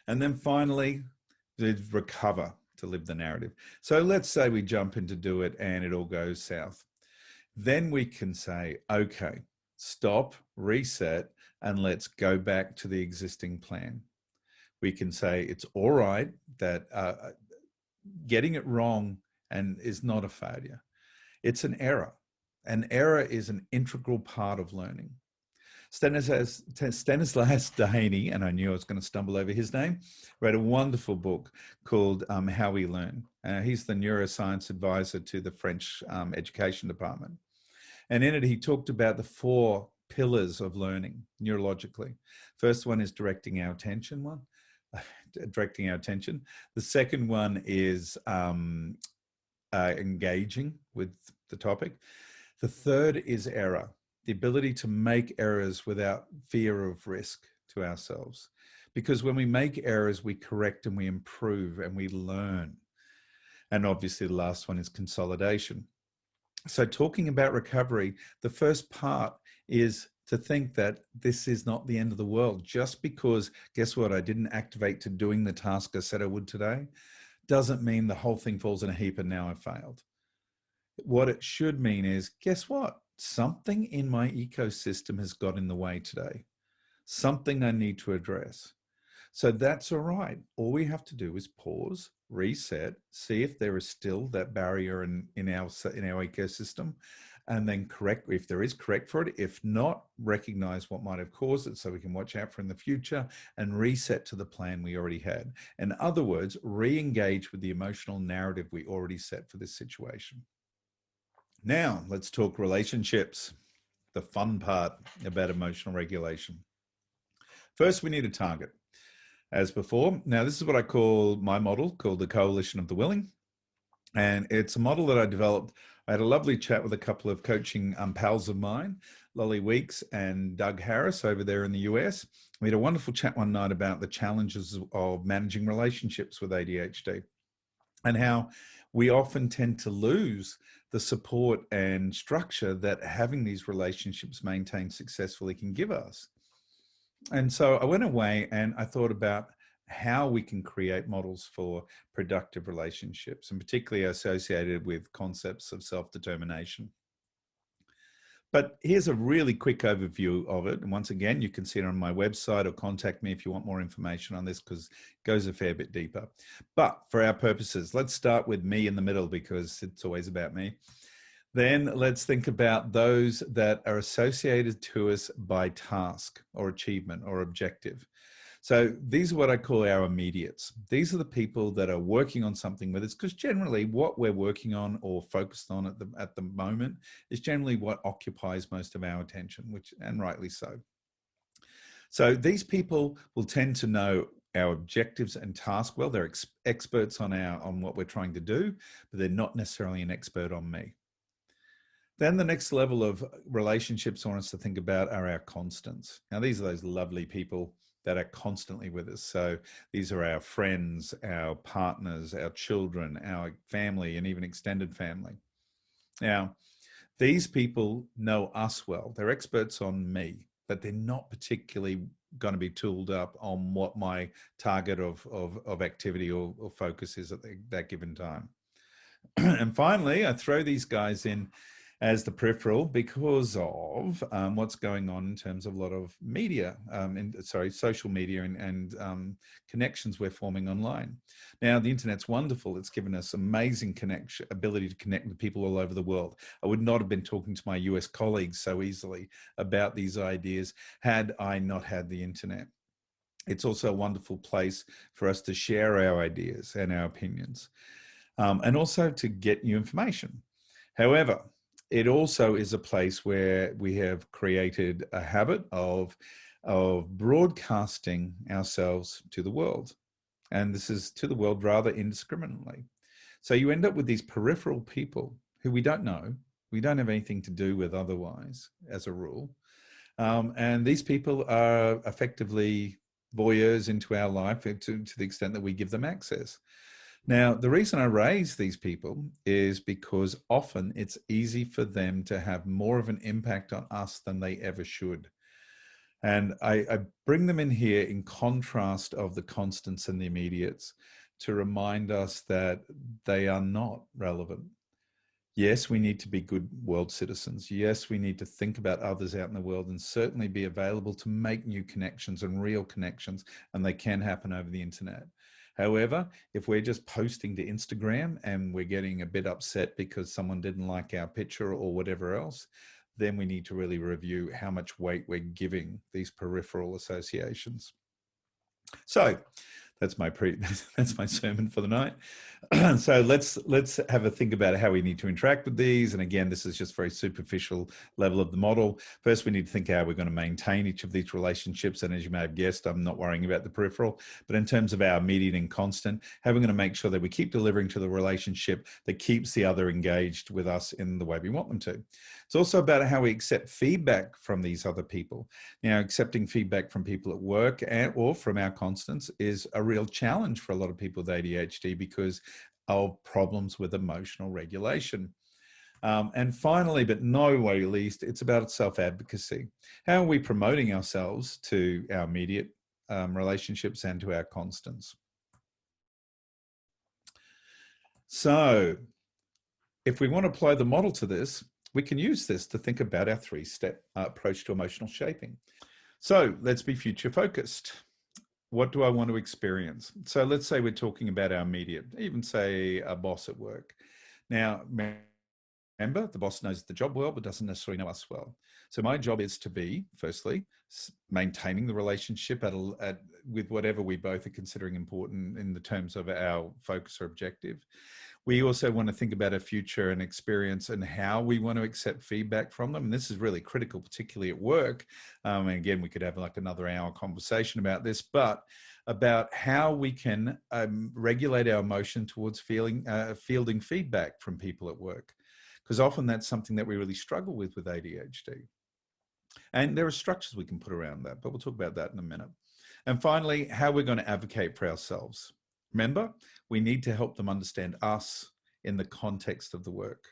And then finally, the recover to live the narrative. So let's say we jump in to do it and it all goes south. Then we can say, okay, stop, reset, and let's go back to the existing plan. We can say it's all right that getting it wrong and is not a failure. It's an error. An error is an integral part of learning. Stanislas Dehaene, and I knew I was going to stumble over his name, wrote a wonderful book called How We Learn. He's the neuroscience advisor to the French education department. And in it, he talked about the 4 pillars of learning neurologically. First one is directing our attention. The second one is engaging with the topic. The third is error, the ability to make errors without fear of risk to ourselves. Because when we make errors, we correct and we improve and we learn. And obviously the last one is consolidation. So talking about recovery, the first part is to think that this is not the end of the world. Just because, guess what, I didn't activate to doing the task I said I would today, doesn't mean the whole thing falls in a heap and now I've failed. What it should mean is, guess what? Something in my ecosystem has got in the way today. Something I need to address. So that's all right. All we have to do is pause, reset, see if there is still that barrier in our ecosystem, and then correct if there is, correct for it. If not, recognize what might have caused it so we can watch out for in the future and reset to the plan we already had. In other words, re-engage with the emotional narrative we already set for this situation. Now, let's talk relationships, the fun part about emotional regulation. First, we need a target. As before, now this is what I call my model, called the Coalition of the Willing. And it's a model that I developed. I had a lovely chat with a couple of coaching pals of mine, Lolly Weeks and Doug Harris over there in the US. We had a wonderful chat one night about the challenges of managing relationships with ADHD and how we often tend to lose the support and structure that having these relationships maintained successfully can give us. And so I went away and I thought about how we can create models for productive relationships, and particularly associated with concepts of self-determination. But here's a really quick overview of it. And once again, you can see it on my website or contact me if you want more information on this, because it goes a fair bit deeper. But for our purposes, let's start with me in the middle, because it's always about me. Then let's think about those that are associated to us by task or achievement or objective. So these are what I call our immediates. These are the people that are working on something with us, because generally what we're working on or focused on at the moment is generally what occupies most of our attention, and rightly so. So these people will tend to know our objectives and tasks well. They're experts on what we're trying to do, but they're not necessarily an expert on me. Then the next level of relationships I want us to think about are our constants. Now, these are those lovely people that are constantly with us. So these are our friends, our partners, our children, our family, and even extended family. Now, these people know us well. They're experts on me, but they're not particularly going to be tooled up on what my target of activity or focus is at that given time. And finally, I throw these guys in as the peripheral because of what's going on in terms of a lot of media, social media and connections we're forming online. Now, the internet's wonderful. It's given us amazing ability to connect with people all over the world. I would not have been talking to my US colleagues so easily about these ideas had I not had the internet. It's also a wonderful place for us to share our ideas and our opinions, and also to get new information. However, it also is a place where we have created a habit of broadcasting ourselves to the world. And this is to the world rather indiscriminately. So you end up with these peripheral people who we don't know, we don't have anything to do with otherwise, as a rule. And these people are effectively voyeurs into our life to the extent that we give them access. Now, the reason I raise these people is because often it's easy for them to have more of an impact on us than they ever should. And I bring them in here in contrast of the constants and the immediates to remind us that they are not relevant. Yes, we need to be good world citizens. Yes, we need to think about others out in the world and certainly be available to make new connections and real connections, and they can happen over the internet. However, if we're just posting to Instagram and we're getting a bit upset because someone didn't like our picture or whatever else, then we need to really review how much weight we're giving these peripheral associations. So that's my that's my sermon for the night. So let's have a think about how we need to interact with these. And again, this is just very superficial level of the model. First, we need to think how we're going to maintain each of these relationships. And as you may have guessed, I'm not worrying about the peripheral, but in terms of our immediate and constant, how we're going to make sure that we keep delivering to the relationship that keeps the other engaged with us in the way we want them to. It's also about how we accept feedback from these other people. Now, accepting feedback from people at work or from our constants is a real challenge for a lot of people with ADHD because of problems with emotional regulation. And finally, but no way least, it's about self-advocacy. How are we promoting ourselves to our immediate relationships and to our constants? So if we want to apply the model to this, we can use this to think about our three-step approach to emotional shaping. So let's be future focused. What do I want to experience? So let's say we're talking about our immediate, even say a boss at work. Now, remember, the boss knows the job well, but doesn't necessarily know us well. So my job is to be, firstly, maintaining the relationship with whatever we both are considering important in the terms of our focus or objective. We also want to think about our future and experience and how we want to accept feedback from them. And this is really critical, particularly at work. And again, we could have like another hour conversation about this, but about how we can regulate our emotion towards fielding feedback from people at work. Because often that's something that we really struggle with ADHD. And there are structures we can put around that, but we'll talk about that in a minute. And finally, how we're going to advocate for ourselves. Remember, we need to help them understand us in the context of the work.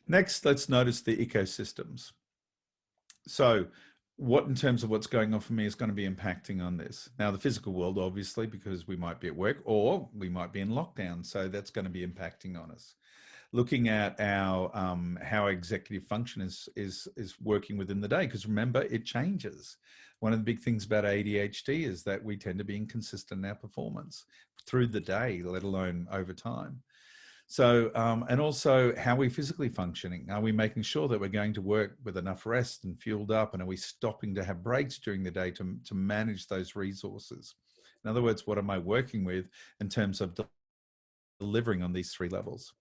Next, let's notice the ecosystems. So what in terms of what's going on for me is going to be impacting on this? Now, the physical world, obviously, because we might be at work or we might be in lockdown. So that's going to be impacting on us. Looking at our how executive function is working within the day, because remember, it changes. One of the big things about ADHD is that we tend to be inconsistent in our performance through the day, let alone over time. So, and also how are we physically functioning? Are we making sure that we're going to work with enough rest and fueled up? And are we stopping to have breaks during the day to manage those resources? In other words, what am I working with in terms of delivering on these three levels?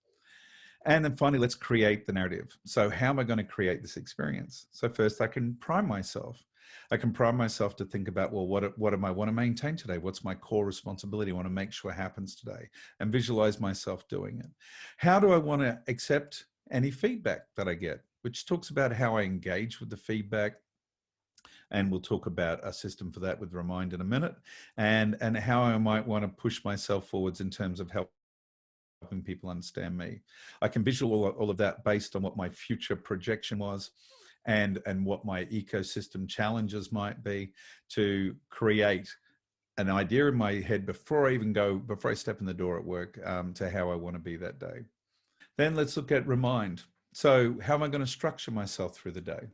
And then finally, let's create the narrative. So how am I going to create this experience? So first I can prime myself. I can prime myself to think about, well, what am I want to maintain today? What's my core responsibility I want to make sure happens today? And visualize myself doing it. How do I want to accept any feedback that I get? Which talks about how I engage with the feedback. And we'll talk about a system for that with Remind in a minute. And how I might want to push myself forwards in terms of helping people understand me. I can visualize all of that based on what my future projection was and what my ecosystem challenges might be to create an idea in my head before I step in the door at work to how I want to be that day. Then let's look at Remind. So how am I going to structure myself through the day?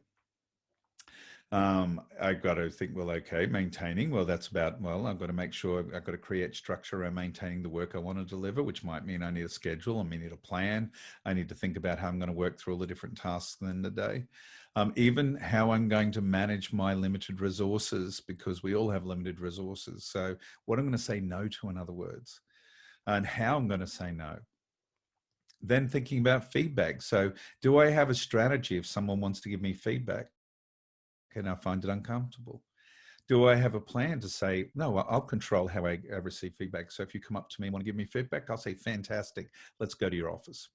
I've got to think, well, okay, maintaining, well, that's about, well, I've got to make sure I've got to create structure around maintaining the work I want to deliver, which might mean I need a schedule, I may need a plan. I need to think about how I'm going to work through all the different tasks in the day. Even how I'm going to manage my limited resources, because we all have limited resources. So what I'm going to say no to, in other words, and how I'm going to say no. Then thinking about feedback. So do I have a strategy if someone wants to give me feedback and I find it uncomfortable? Do I have a plan to say, no, I'll control how I receive feedback. So if you come up to me and want to give me feedback, I'll say, fantastic, let's go to your office.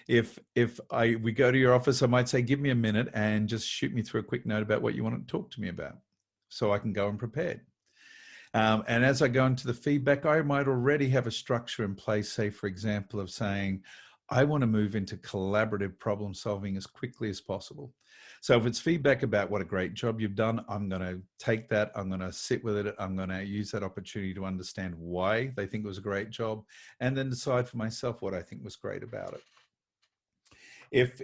If we go to your office, I might say, give me a minute and just shoot me through a quick note about what you want to talk to me about so I can go and prepared. And as I go into the feedback, I might already have a structure in place, say, for example, of saying, I want to move into collaborative problem solving as quickly as possible. So if it's feedback about what a great job you've done, I'm going to take that, I'm going to sit with it, I'm going to use that opportunity to understand why they think it was a great job, and then decide for myself what I think was great about it. If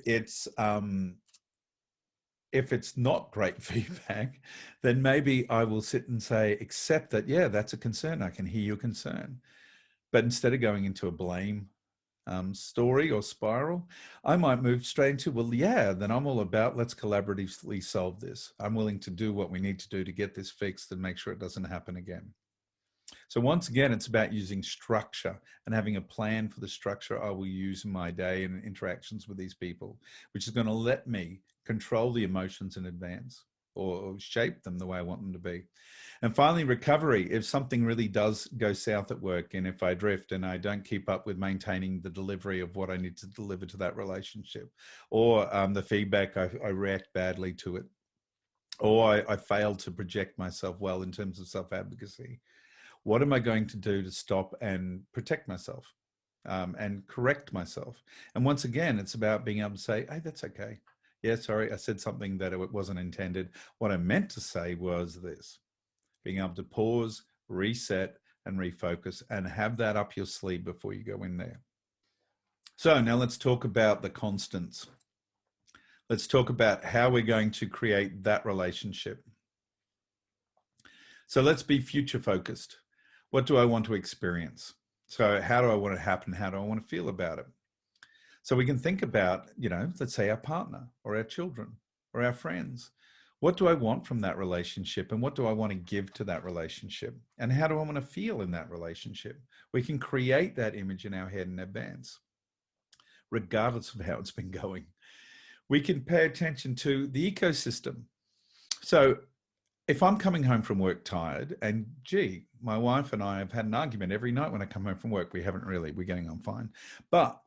it's not great feedback, then maybe I will sit and say, accept that, yeah, that's a concern. I can hear your concern. But instead of going into a blame story or spiral, I might move straight into, well, yeah, then I'm all about, let's collaboratively solve this. I'm willing to do what we need to do to get this fixed and make sure it doesn't happen again. So once again, it's about using structure and having a plan for the structure I will use in my day and interactions with these people, which is going to let me control the emotions in advance or shape them the way I want them to be. And finally, recovery. If something really does go south at work, and if I drift and I don't keep up with maintaining the delivery of what I need to deliver to that relationship, or the feedback, I react badly to it, or I fail to project myself well in terms of self-advocacy, what am I going to do to stop and protect myself and correct myself? And once again, it's about being able to say, hey, that's okay. Yeah, sorry, I said something that it wasn't intended. What I meant to say was this. Being able to pause, reset, and refocus, and have that up your sleeve before you go in there. So now let's talk about the constants. Let's talk about how we're going to create that relationship. So let's be future focused. What do I want to experience? So how do I want it to happen? How do I want to feel about it? So we can think about, let's say our partner or our children or our friends. What do I want from that relationship? And what do I want to give to that relationship? And how do I want to feel in that relationship? We can create that image in our head in advance, regardless of how it's been going. We can pay attention to the ecosystem. So if I'm coming home from work tired, and gee, my wife and I have had an argument every night when I come home from work. We haven't really, we're getting on fine. But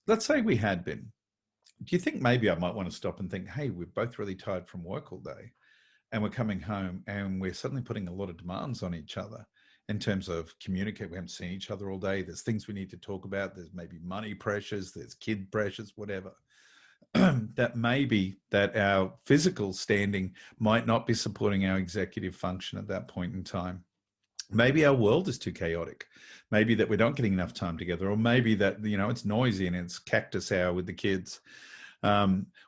let's say we had been. Do you think maybe I might want to stop and think, hey, we're both really tired from work all day and we're coming home and we're suddenly putting a lot of demands on each other in terms of communicate. We haven't seen each other all day. There's things we need to talk about. There's maybe money pressures, there's kid pressures, whatever. That maybe that our physical standing might not be supporting our executive function at that point in time. Maybe our world is too chaotic. Maybe that we're not getting enough time together, or maybe that, it's noisy and it's cactus hour with the kids.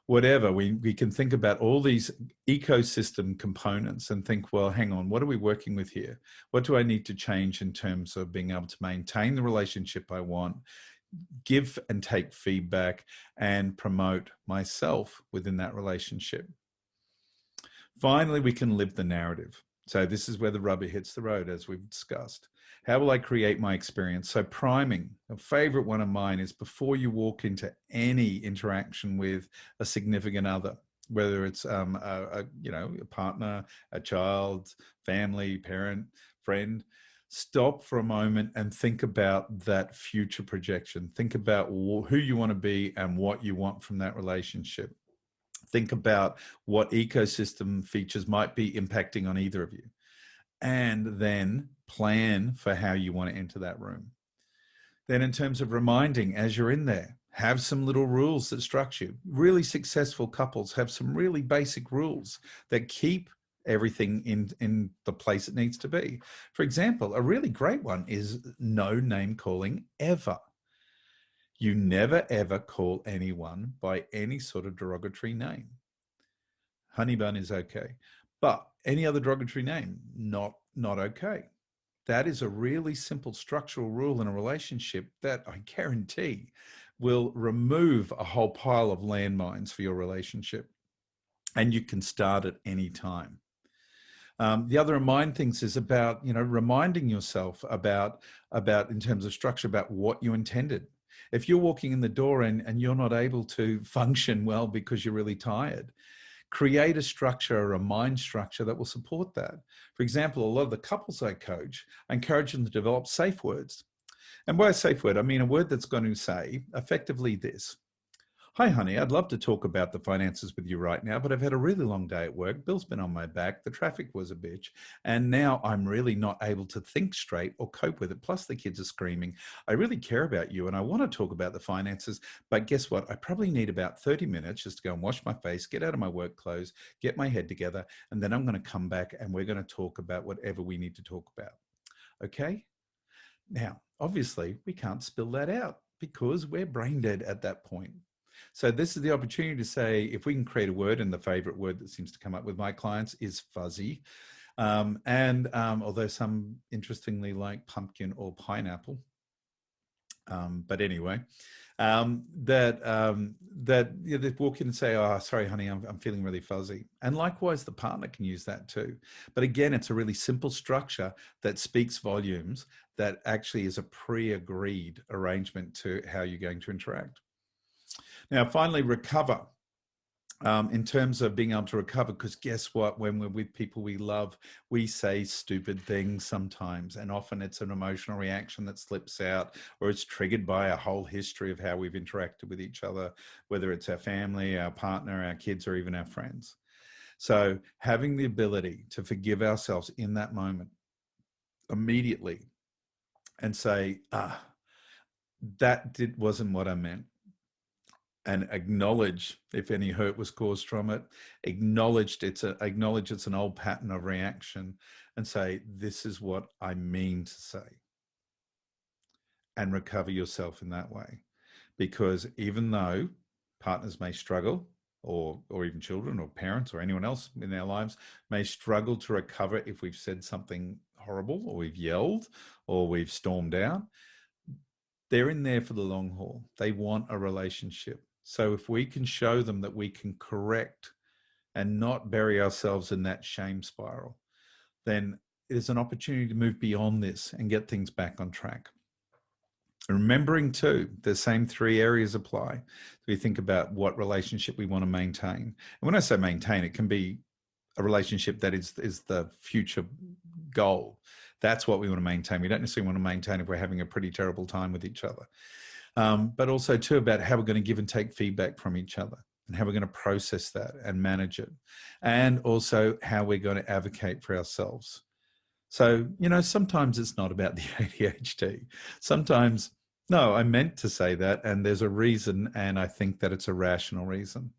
Whatever, we can think about all these ecosystem components and think, well, hang on, what are we working with here? What do I need to change in terms of being able to maintain the relationship I want, give and take feedback, and promote myself within that relationship? Finally, we can live the narrative. So this is where the rubber hits the road, as we've discussed. How will I create my experience? So priming, a favorite one of mine, is before you walk into any interaction with a significant other, whether it's a partner, a child, family, parent, friend, stop for a moment and think about that future projection. Think about who you want to be and what you want from that relationship. Think about what ecosystem features might be impacting on either of you, and then plan for how you want to enter that room. Then, in terms of reminding, as you're in there, have some little rules that structure you. Really successful couples have some really basic rules that keep everything in the place it needs to be. For example, a really great one is no name calling ever. You never ever call anyone by any sort of derogatory name. Honey bun is okay, but any other derogatory name, not okay. That is a really simple structural rule in a relationship that I guarantee will remove a whole pile of landmines for your relationship. And you can start at any time. The other remind things is about, reminding yourself about in terms of structure, about what you intended. If you're walking in the door and you're not able to function well because you're really tired, create a structure or a mind structure that will support that. For example, a lot of the couples I coach, I encourage them to develop safe words. And by a safe word, I mean a word that's going to say effectively this: hi, honey, I'd love to talk about the finances with you right now, but I've had a really long day at work. Bill's been on my back. The traffic was a bitch. And now I'm really not able to think straight or cope with it. Plus, the kids are screaming. I really care about you and I want to talk about the finances. But guess what? I probably need about 30 minutes just to go and wash my face, get out of my work clothes, get my head together. And then I'm going to come back and we're going to talk about whatever we need to talk about. Okay? Now, obviously, we can't spill that out because we're brain dead at that point. So this is the opportunity to say, if we can create a word, and the favorite word that seems to come up with my clients is fuzzy. Although some interestingly like pumpkin or pineapple. But anyway, they walk in and say, oh, sorry, honey, I'm feeling really fuzzy. And likewise, the partner can use that too. But again, it's a really simple structure that speaks volumes, that actually is a pre-agreed arrangement to how you're going to interact. Now, finally, recover. In terms of being able to recover, because guess what? When we're with people we love, we say stupid things sometimes, and often it's an emotional reaction that slips out, or it's triggered by a whole history of how we've interacted with each other, whether it's our family, our partner, our kids, or even our friends. So having the ability to forgive ourselves in that moment immediately and say, wasn't what I meant. And acknowledge if any hurt was caused from it, acknowledge it's an old pattern of reaction, and say, this is what I mean to say, and recover yourself in that way. Because even though partners may struggle, or even children or parents or anyone else in their lives may struggle to recover if we've said something horrible, or we've yelled, or we've stormed out, they're in there for the long haul. They want a relationship. So if we can show them that we can correct and not bury ourselves in that shame spiral, then there's an opportunity to move beyond this and get things back on track. Remembering too, the same three areas apply. We think about what relationship we want to maintain. And when I say maintain, it can be a relationship that is the future goal. That's what we want to maintain. We don't necessarily want to maintain if we're having a pretty terrible time with each other. But also too about how we're going to give and take feedback from each other, and how we're going to process that and manage it. And also how we're going to advocate for ourselves. So, sometimes it's not about the ADHD. Sometimes, no, I meant to say that, and there's a reason, and I think that it's a rational reason.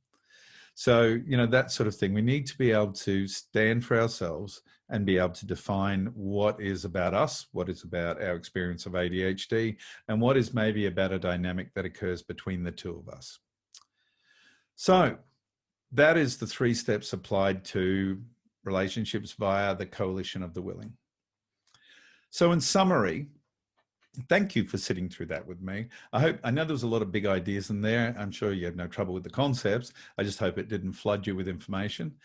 So, that sort of thing. We need to be able to stand for ourselves and be able to define what is about us, what is about our experience of ADHD, and what is maybe about a dynamic that occurs between the two of us. So that is the 3 steps applied to relationships via the coalition of the willing. So in summary, thank you for sitting through that with me. I know there was a lot of big ideas in there. I'm sure you had no trouble with the concepts. I just hope it didn't flood you with information.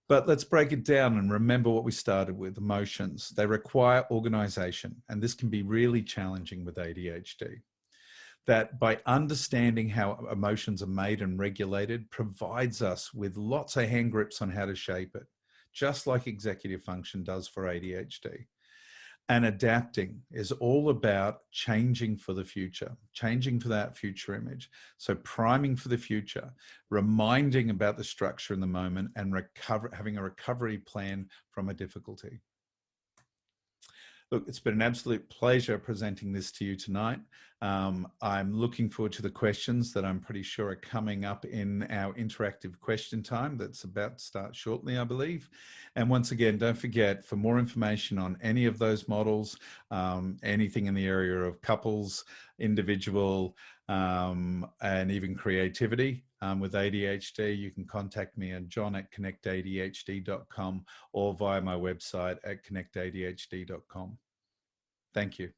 But let's break it down and remember what we started with, emotions. They require organization, and this can be really challenging with ADHD. That by understanding how emotions are made and regulated provides us with lots of hand grips on how to shape it, just like executive function does for ADHD. And adapting is all about changing for the future, changing for that future image. So priming for the future, reminding about the structure in the moment, and having a recovery plan from a difficulty. Look, it's been an absolute pleasure presenting this to you tonight. I'm looking forward to the questions that I'm pretty sure are coming up in our interactive question time that's about to start shortly, I believe. And once again, don't forget, for more information on any of those models, anything in the area of couples, individual, and even creativity with ADHD, you can contact me at john@connectadhd.com or via my website at connectadhd.com. Thank you.